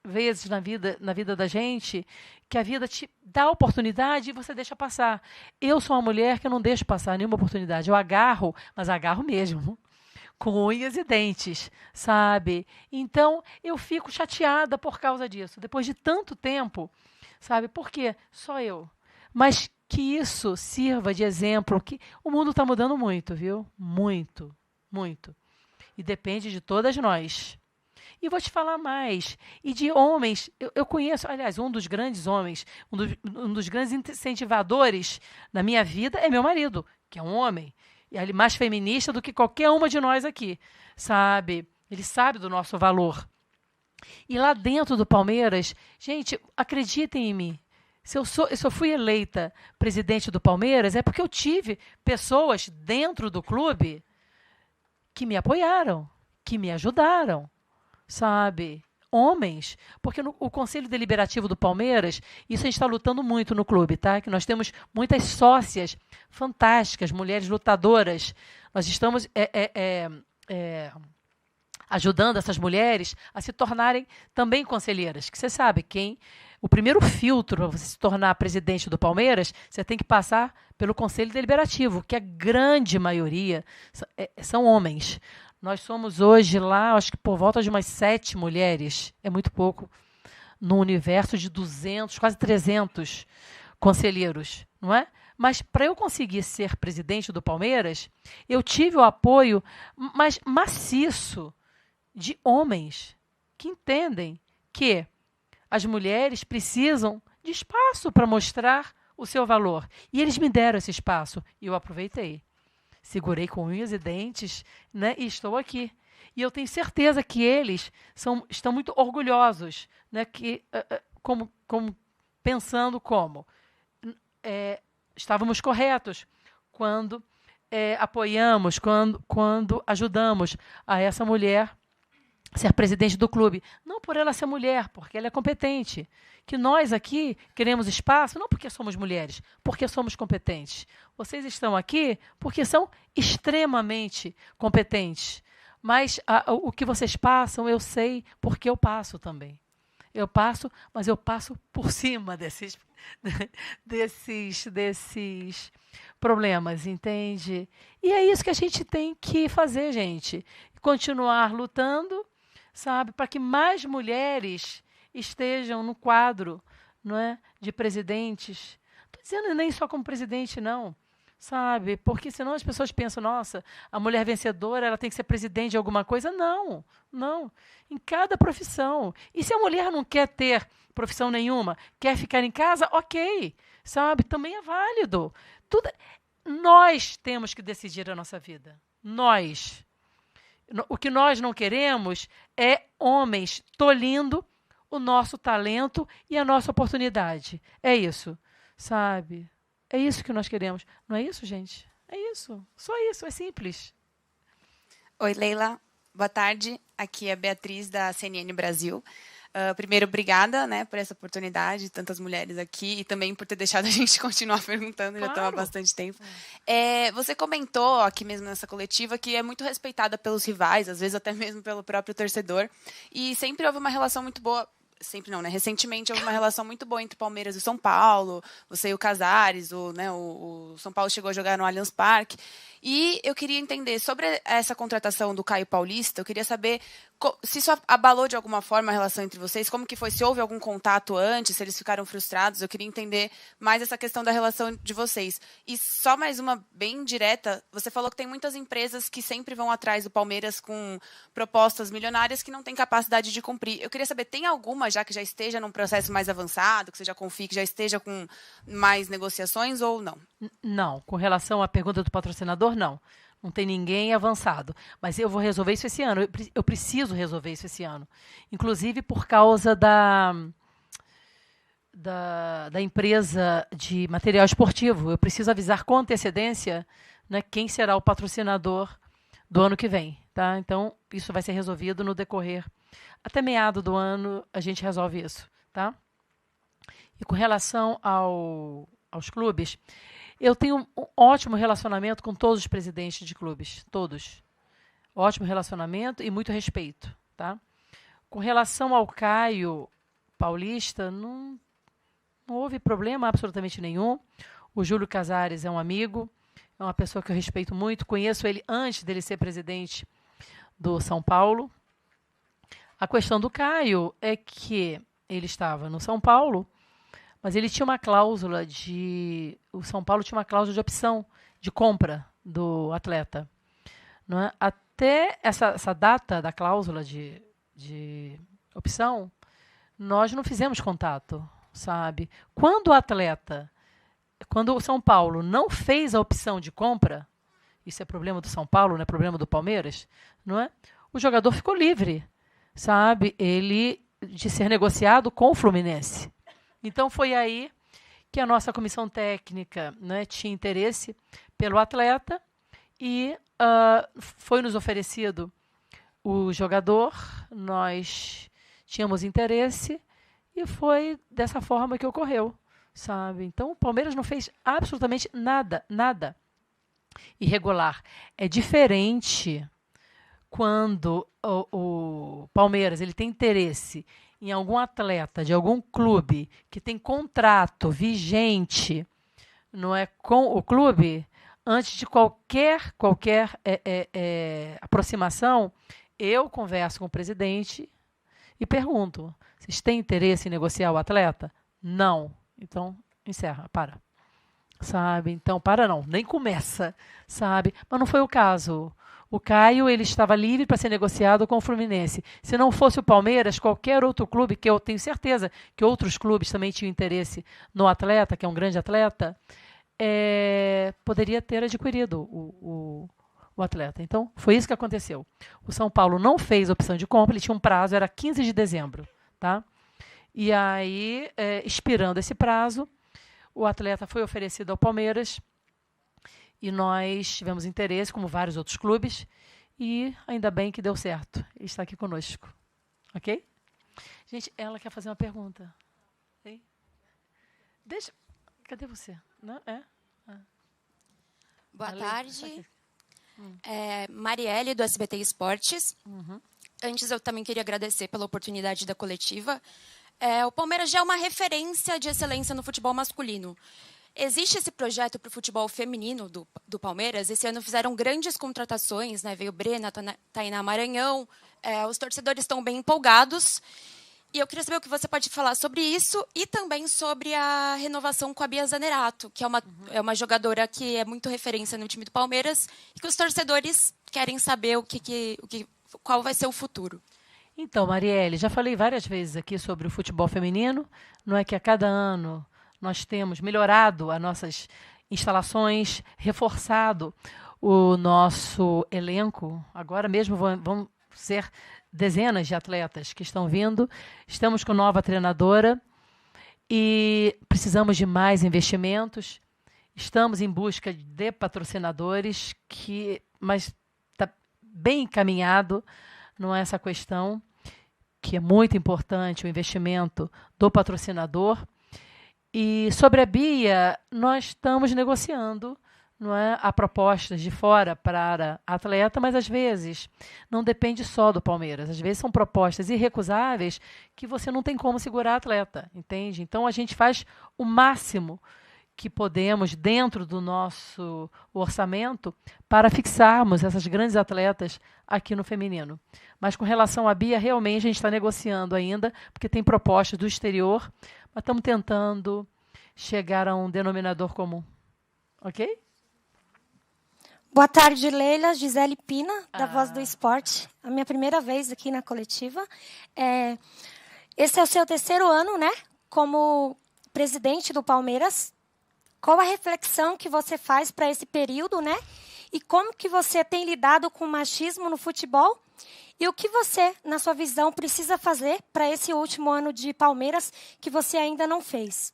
vezes na vida da gente que a vida te dá oportunidade e você deixa passar. Eu sou uma mulher que eu não deixo passar nenhuma oportunidade. Eu agarro, mas agarro mesmo, com unhas e dentes, sabe? Então, eu fico chateada por causa disso. Depois de tanto tempo, sabe? Por quê? Só eu. Mas que isso sirva de exemplo, que o mundo está mudando muito, viu? Muito, muito. E depende de todas nós. E vou te falar mais. E de homens, eu conheço, aliás, um dos grandes homens, um dos grandes incentivadores da minha vida é meu marido, que é um homem. E ele é mais feminista do que qualquer uma de nós aqui, sabe? Ele sabe do nosso valor. E lá dentro do Palmeiras, gente, acreditem em mim. Se eu fui eleita presidente do Palmeiras, é porque eu tive pessoas dentro do clube que me apoiaram, que me ajudaram, sabe? Homens, porque o Conselho Deliberativo do Palmeiras, isso a gente está lutando muito no clube, tá? Que nós temos muitas sócias fantásticas, mulheres lutadoras. Nós estamos ajudando essas mulheres a se tornarem também conselheiras. Que você sabe, o primeiro filtro para você se tornar presidente do Palmeiras, você tem que passar pelo Conselho Deliberativo, que a grande maioria são homens. Nós somos hoje lá, acho que por volta de umas 7 mulheres, é muito pouco, no universo de 200, quase 300 conselheiros, não é? Mas para eu conseguir ser presidente do Palmeiras, eu tive o apoio maciço de homens que entendem que as mulheres precisam de espaço para mostrar o seu valor. E eles me deram esse espaço e eu aproveitei. Segurei com unhas e dentes, né, e estou aqui. E eu tenho certeza que eles estão muito orgulhosos, né, pensando como estávamos corretos quando apoiamos, quando ajudamos a essa mulher ser presidente do clube. Não por ela ser mulher, porque ela é competente. Que nós aqui queremos espaço, não porque somos mulheres, porque somos competentes. Vocês estão aqui porque são extremamente competentes. Mas o que vocês passam, eu sei, porque eu passo também. Eu passo, mas eu passo por cima desses problemas, entende? E é isso que a gente tem que fazer, gente. Continuar lutando, sabe, para que mais mulheres estejam no quadro, não é, de presidentes. Estou dizendo nem só como presidente, não. sabe? Porque senão as pessoas pensam, nossa, a mulher vencedora ela tem que ser presidente de alguma coisa. Não, não. Em cada profissão. E se a mulher não quer ter profissão nenhuma, quer ficar em casa, ok, sabe? Também é válido. Tudo. Nós temos que decidir a nossa vida. Nós. O que nós não queremos é homens tolhindo o nosso talento e a nossa oportunidade. É isso, sabe? É isso que nós queremos. Não é isso, gente? É isso. Só isso. É simples. Oi, Leila. Boa tarde. Aqui é a Beatriz, da CNN Brasil. Primeiro, obrigada, né, por essa oportunidade, tantas mulheres aqui, e também por ter deixado a gente continuar perguntando, já estava há bastante tempo. Você comentou aqui mesmo nessa coletiva que é muito respeitada pelos rivais, às vezes até mesmo pelo próprio torcedor, e sempre houve uma relação muito boa. Sempre não, né? Recentemente houve uma relação muito boa entre Palmeiras e São Paulo, você e o Casares, o São Paulo chegou a jogar no Allianz Parque. E eu queria entender sobre essa contratação do Caio Paulista, eu queria saber se isso abalou de alguma forma a relação entre vocês, como que foi, se houve algum contato antes, se eles ficaram frustrados, eu queria entender mais essa questão da relação de vocês. E só mais uma bem direta, você falou que tem muitas empresas que sempre vão atrás do Palmeiras com propostas milionárias que não têm capacidade de cumprir. Eu queria saber, tem alguma já que já esteja num processo mais avançado, que você já confie, que já esteja com mais negociações ou não? Não, com relação à pergunta do patrocinador, não. Não tem ninguém avançado. Mas eu vou resolver isso esse ano. Eu preciso resolver isso esse ano. Inclusive por causa da empresa de material esportivo. Eu preciso avisar com antecedência, né, quem será o patrocinador do ano que vem. Tá? Então, isso vai ser resolvido no decorrer. Até meado do ano, a gente resolve isso. Tá? E com relação aos clubes, eu tenho um ótimo relacionamento com todos os presidentes de clubes, todos. Ótimo relacionamento e muito respeito. Tá? Com relação ao Caio Paulista, não houve problema absolutamente nenhum. O Júlio Casares é um amigo, é uma pessoa que eu respeito muito, conheço ele antes dele ser presidente do São Paulo. A questão do Caio é que ele estava no São Paulo, mas ele tinha uma cláusula de... O São Paulo tinha uma cláusula de opção de compra do atleta. Não é? Até essa data da cláusula de opção, nós não fizemos contato, sabe? Quando o São Paulo não fez a opção de compra, isso é problema do São Paulo, não é problema do Palmeiras, não é? O jogador ficou livre, sabe? De ser negociado com o Fluminense. Então, foi aí que a nossa comissão técnica, né, tinha interesse pelo atleta e foi nos oferecido o jogador, nós tínhamos interesse e foi dessa forma que ocorreu, sabe? Então, o Palmeiras não fez absolutamente nada, nada irregular. É diferente quando o Palmeiras ele tem interesse em algum atleta de algum clube que tem contrato vigente, não é, com o clube, antes de qualquer aproximação, eu converso com o presidente e pergunto, vocês têm interesse em negociar o atleta? Não. Então, encerra, para. Sabe? Então, para não, nem começa, sabe? Mas não foi o caso. O Caio ele estava livre para ser negociado com o Fluminense. Se não fosse o Palmeiras, qualquer outro clube, que eu tenho certeza que outros clubes também tinham interesse no atleta, que é um grande atleta, poderia ter adquirido o atleta. Então, foi isso que aconteceu. O São Paulo não fez opção de compra, ele tinha um prazo, era 15 de dezembro. Tá? E aí, expirando esse prazo, o atleta foi oferecido ao Palmeiras, e nós tivemos interesse, como vários outros clubes, e ainda bem que deu certo. Ele está aqui conosco. Ok? Gente, ela quer fazer uma pergunta. Hein? Deixa. Cadê você? Não? Boa tarde. Marielle, do SBT Esportes. Antes, eu também queria agradecer pela oportunidade da coletiva. O Palmeiras já é uma referência de excelência no futebol masculino. Existe esse projeto para o futebol feminino do Palmeiras. Esse ano fizeram grandes contratações, né? Veio Brena, Tainá Maranhão. Os torcedores estão bem empolgados. E eu queria saber o que você pode falar sobre isso e também sobre a renovação com a Bia Zanerato, que é uma jogadora que é muito referência no time do Palmeiras e que os torcedores querem saber qual vai ser o futuro. Então, Marielle, já falei várias vezes aqui sobre o futebol feminino. Não é que a cada ano nós temos melhorado as nossas instalações, reforçado o nosso elenco. Agora mesmo vão ser dezenas de atletas que estão vindo. Estamos com nova treinadora e precisamos de mais investimentos. Estamos em busca de patrocinadores, mas está bem encaminhado, não é essa questão, que é muito importante, o investimento do patrocinador. E sobre a Bia, nós estamos negociando, não é, a propostas de fora para a atleta, mas às vezes não depende só do Palmeiras. Às vezes são propostas irrecusáveis que você não tem como segurar a atleta, entende? Então a gente faz o máximo que podemos dentro do nosso orçamento para fixarmos essas grandes atletas aqui no feminino. Mas com relação à Bia, realmente a gente está negociando ainda, porque tem propostas do exterior, mas estamos tentando chegar a um denominador comum. Ok? Boa tarde, Leila. Gisele Pina, da Voz do Esporte. A minha primeira vez aqui na coletiva. Esse é o seu terceiro ano, né, como presidente do Palmeiras. Qual a reflexão que você faz para esse período, né? E como que você tem lidado com o machismo no futebol? E o que você, na sua visão, precisa fazer para esse último ano de Palmeiras que você ainda não fez?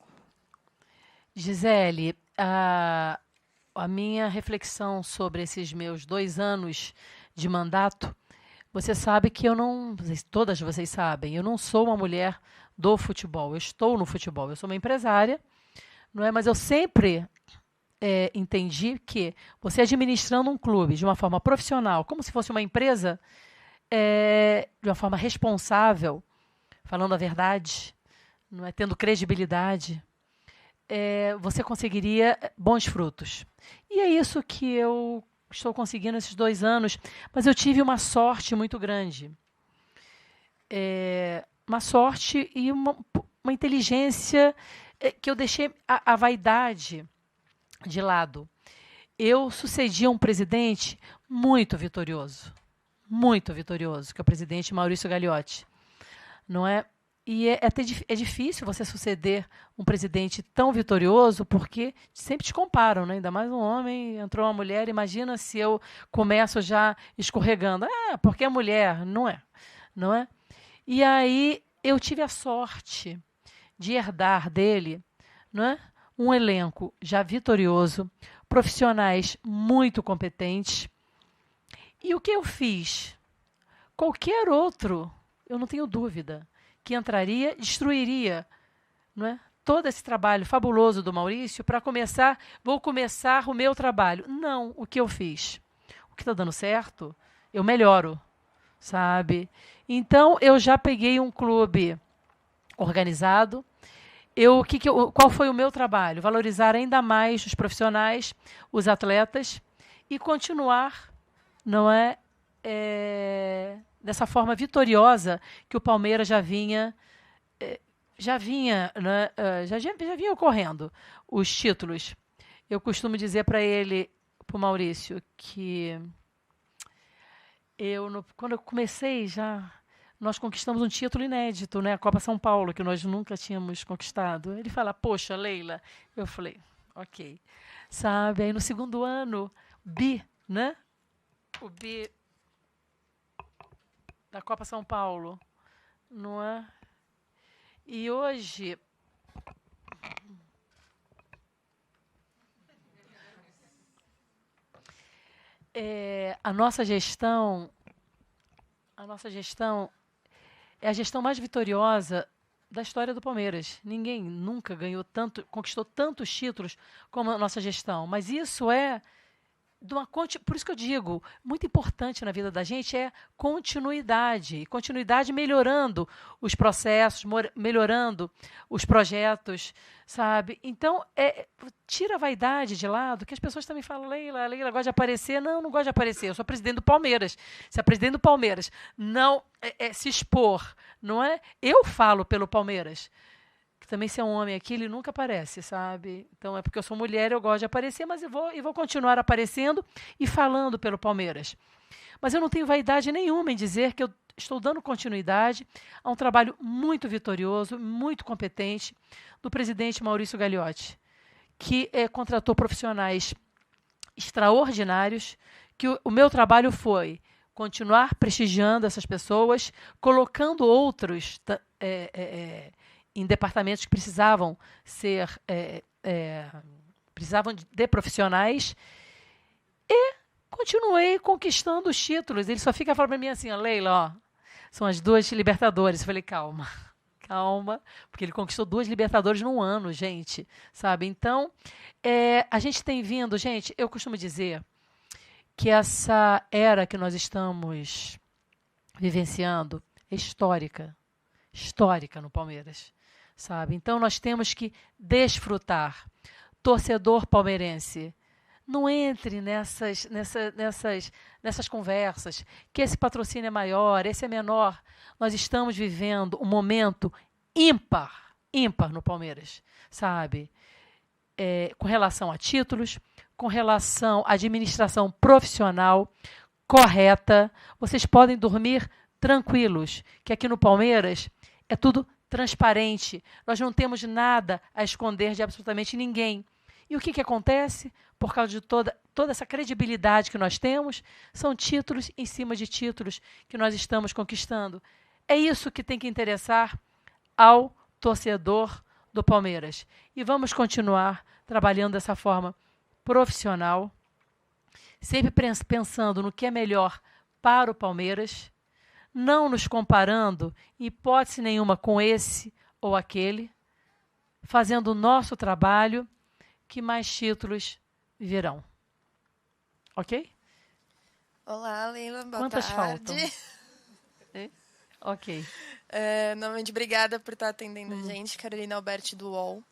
Gisele, a minha reflexão sobre esses meus 2 anos de mandato, você sabe que todas vocês sabem, eu não sou uma mulher do futebol, eu estou no futebol, eu sou uma empresária, não é? Mas eu sempre entendi que você administrando um clube de uma forma profissional, como se fosse uma empresa, de uma forma responsável, falando a verdade, não é, tendo credibilidade, você conseguiria bons frutos. E é isso que eu estou conseguindo esses 2 anos, mas eu tive uma sorte muito grande. Uma sorte e uma inteligência que eu deixei a vaidade de lado. Eu sucedi a um presidente muito vitorioso, que é o presidente Maurício Gagliotti. Não é? E é difícil você suceder um presidente tão vitorioso, porque sempre te comparam, né? Ainda mais um homem, entrou uma mulher, imagina se eu começo já escorregando. Porque é mulher, não é? E aí eu tive a sorte de herdar dele, não é, um elenco já vitorioso, profissionais muito competentes. E o que eu fiz? Qualquer outro, eu não tenho dúvida, que entraria, destruiria, não é, todo esse trabalho fabuloso do Maurício para vou começar o meu trabalho. Não, o que eu fiz? O que está dando certo, eu melhoro, sabe? Então, eu já peguei um clube organizado. Qual foi o meu trabalho? Valorizar ainda mais os profissionais, os atletas, e continuar, não é, dessa forma vitoriosa que o Palmeiras já vinha ocorrendo, os títulos. Eu costumo dizer para o Maurício, que quando eu comecei nós conquistamos um título inédito, né? A Copa São Paulo, que nós nunca tínhamos conquistado. Ele fala, poxa, Leila. Eu falei, ok. Sabe, aí no segundo ano, né? O bi da Copa São Paulo, não é? E hoje a nossa gestão é a gestão mais vitoriosa da história do Palmeiras. Ninguém nunca conquistou tantos títulos como a nossa gestão. Mas isso é Por isso que eu digo, muito importante na vida da gente é continuidade. Continuidade melhorando os processos, melhorando os projetos, sabe? Então, tira a vaidade de lado, que as pessoas também falam, Leila gosta de aparecer. Não gosto de aparecer, eu sou presidente do Palmeiras. Se a presidente do Palmeiras não se expor, não é? Eu falo pelo Palmeiras. Também, se é um homem aqui, ele nunca aparece, sabe? Então, é porque eu sou mulher, eu gosto de aparecer, mas eu vou continuar aparecendo e falando pelo Palmeiras. Mas eu não tenho vaidade nenhuma em dizer que eu estou dando continuidade a um trabalho muito vitorioso, muito competente, do presidente Maurício Gagliotti, que contratou profissionais extraordinários, que o meu trabalho foi continuar prestigiando essas pessoas, colocando outros em departamentos que precisavam precisavam de profissionais, e continuei conquistando os títulos. Ele só fica falando para mim assim, Leila, são as 2 Libertadores. Eu falei, calma, porque ele conquistou 2 Libertadores num ano, gente, sabe? Então, a gente tem vindo, gente, eu costumo dizer que essa era que nós estamos vivenciando é histórica no Palmeiras, sabe? Então, nós temos que desfrutar. Torcedor palmeirense, não entre nessas conversas, que esse patrocínio é maior, esse é menor. Nós estamos vivendo um momento ímpar no Palmeiras, sabe? Com relação a títulos, com relação à administração profissional correta. Vocês podem dormir tranquilos, que aqui no Palmeiras é tudo transparente. Nós não temos nada a esconder de absolutamente ninguém. E o que acontece? Por causa de toda essa credibilidade que nós temos, são títulos em cima de títulos que nós estamos conquistando. É isso que tem que interessar ao torcedor do Palmeiras. E vamos continuar trabalhando dessa forma profissional, sempre pensando no que é melhor para o Palmeiras, não nos comparando, em hipótese nenhuma, com esse ou aquele, fazendo o nosso trabalho, que mais títulos virão. Ok? Olá, Leila, boa Quantas tarde. faltam? Ok. Novamente, obrigada por estar atendendo a gente, Carolina Alberti, do UOL.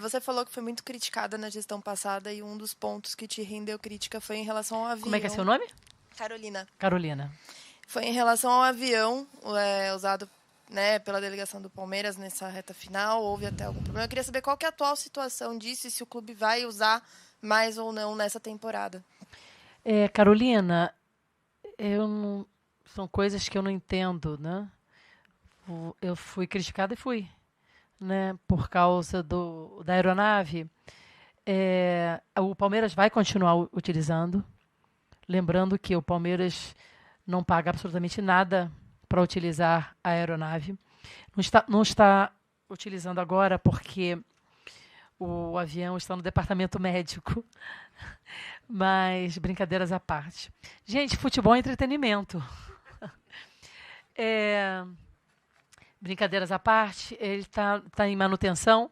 Você falou que foi muito criticada na gestão passada e um dos pontos que te rendeu crítica foi em relação ao avião. Como é que é seu nome? Carolina. Foi em relação ao avião usado, né, pela delegação do Palmeiras nessa reta final. Houve até algum problema. Eu queria saber qual que é a atual situação disso e se o clube vai usar mais ou não nessa temporada. Carolina, são coisas que eu não entendo, né? Eu fui criticada e fui, né, por causa da aeronave. O Palmeiras vai continuar utilizando, lembrando que o Palmeiras não paga absolutamente nada para utilizar a aeronave. Não está utilizando agora porque o avião está no departamento médico. Mas, brincadeiras à parte. Gente, futebol é entretenimento. Brincadeiras à parte, ele está em manutenção,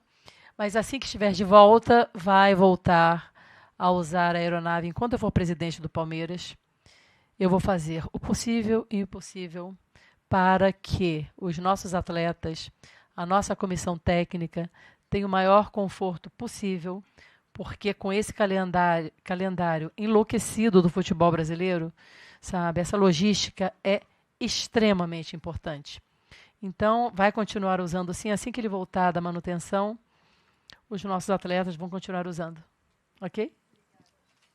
mas assim que estiver de volta, vai voltar a usar a aeronave. Enquanto eu for presidente do Palmeiras, eu vou fazer o possível e o impossível para que os nossos atletas, a nossa comissão técnica, tenham o maior conforto possível, porque com esse calendário enlouquecido do futebol brasileiro, sabe, essa logística é extremamente importante. Então, vai continuar usando sim, assim que ele voltar da manutenção, os nossos atletas vão continuar usando. Ok?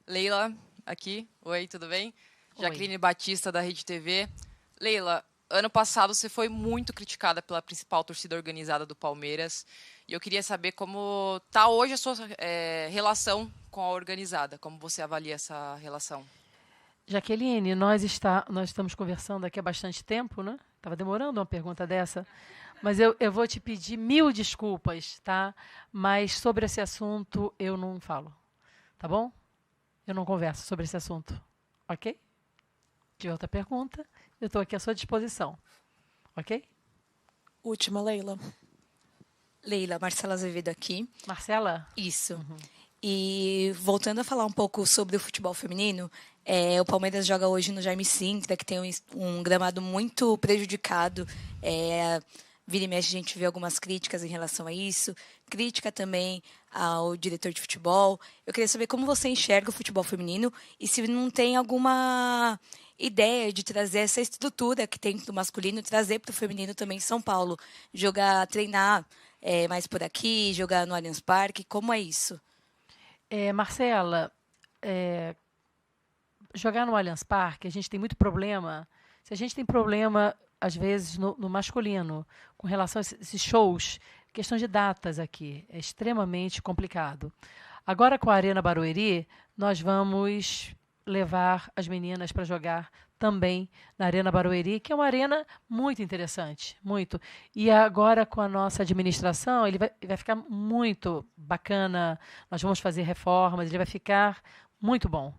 Leila, aqui. Oi, tudo bem? Jaqueline Batista, da Rede TV. Leila, ano passado você foi muito criticada pela principal torcida organizada do Palmeiras. E eu queria saber como está hoje a sua relação com a organizada. Como você avalia essa relação? Jaqueline, nós estamos conversando aqui há bastante tempo, né? Estava demorando uma pergunta dessa. Mas eu vou te pedir 1000 desculpas, tá? Mas sobre esse assunto eu não falo, tá bom? Eu não converso sobre esse assunto, ok? De outra pergunta, eu estou aqui à sua disposição, ok? Última, Leila. Leila, Marcela Azevedo aqui. Marcela? Isso. E voltando a falar um pouco sobre o futebol feminino, o Palmeiras joga hoje no Jaime Sintra, que tem um gramado muito prejudicado. Vira e mexe a gente vê algumas críticas em relação a isso. Crítica também ao diretor de futebol. Eu queria saber como você enxerga o futebol feminino e se não tem alguma ideia de trazer essa estrutura que tem do masculino, trazer para o feminino também em São Paulo. Treinar mais por aqui, jogar no Allianz Parque. Como é isso? Marcela, jogar no Allianz Parque, a gente tem muito problema. Se a gente tem problema, às vezes, no masculino, com relação a esses shows, questão de datas aqui, é extremamente complicado. Agora, com a Arena Barueri, nós vamos levar as meninas para jogar também na Arena Barueri, que é uma arena muito interessante, muito. E agora, com a nossa administração, ele vai ficar muito bacana, nós vamos fazer reformas, ele vai ficar muito bom,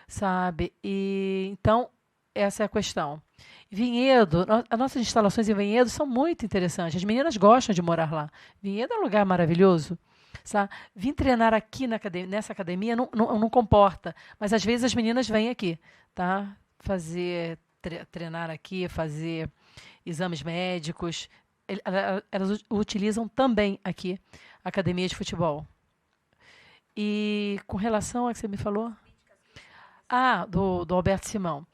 sabe? E então, essa é a questão. Vinhedo, as nossas instalações em Vinhedo são muito interessantes. As meninas gostam de morar lá. Vinhedo é um lugar maravilhoso. Sabe? Vim treinar aqui nessa academia não comporta, mas às vezes as meninas vêm aqui, tá? Treinar aqui, fazer exames médicos. Elas utilizam também aqui a academia de futebol. E com relação a que você me falou? Do Alberto Simão.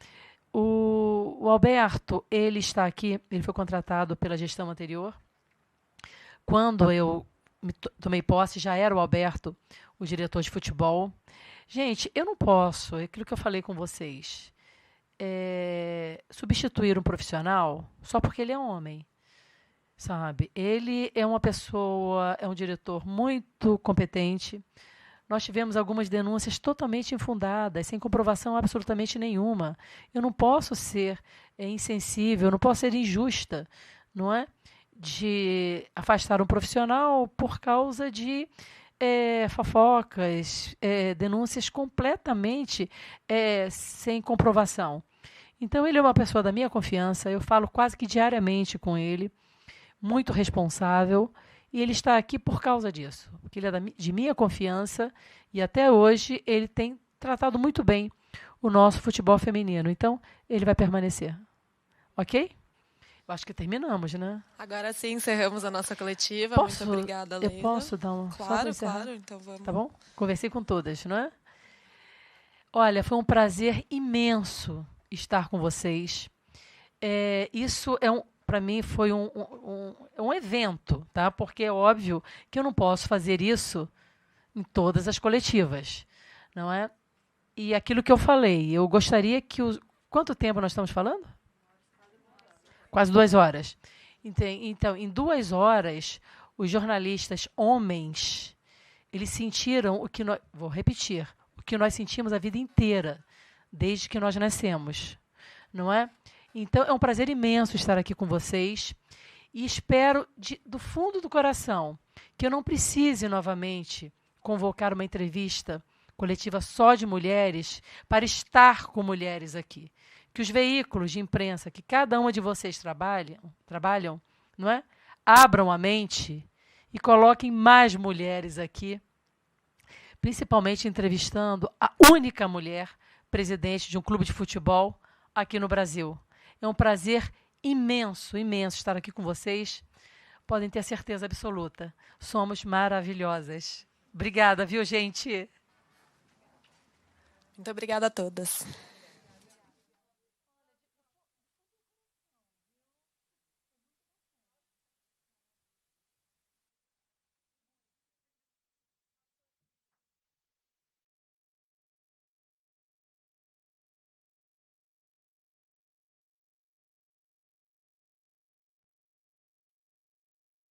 O Alberto, ele está aqui, ele foi contratado pela gestão anterior. Quando eu tomei posse, já era o Alberto, o diretor de futebol. Gente, eu não posso, é aquilo que eu falei com vocês, substituir um profissional só porque ele é homem, sabe? Ele é uma pessoa, é um diretor muito competente. Nós tivemos algumas denúncias totalmente infundadas, sem comprovação absolutamente nenhuma. Eu não posso ser insensível, eu não posso ser injusta, não é? De afastar um profissional por causa de fofocas, denúncias completamente sem comprovação. Então, ele é uma pessoa da minha confiança, eu falo quase que diariamente com ele, muito responsável, e ele está aqui por causa disso, porque ele é de minha confiança e até hoje ele tem tratado muito bem o nosso futebol feminino. Então, ele vai permanecer. Ok? Eu acho que terminamos, né? Agora sim, encerramos a nossa coletiva. Muito obrigada, Leila. Eu posso dar um... Claro. Então vamos... Tá bom? Conversei com todas, não é? Olha, foi um prazer imenso estar com vocês. Isso para mim foi um evento, tá? Porque é óbvio que eu não posso fazer isso em todas as coletivas, não é? E aquilo que eu falei, eu gostaria que... Quanto tempo nós estamos falando? Quase 2 horas. Então, em 2 horas, os jornalistas homens, eles sentiram o que nós... Vou repetir. O que nós sentimos a vida inteira, desde que nós nascemos, não é? Então, é um prazer imenso estar aqui com vocês e espero, do fundo do coração, que eu não precise novamente convocar uma entrevista coletiva só de mulheres para estar com mulheres aqui. Que os veículos de imprensa que cada uma de vocês trabalham, não é? Abram a mente e coloquem mais mulheres aqui, principalmente entrevistando a única mulher presidente de um clube de futebol aqui no Brasil. É um prazer imenso, imenso estar aqui com vocês. Podem ter certeza absoluta. Somos maravilhosas. Obrigada, viu, gente? Muito obrigada a todas.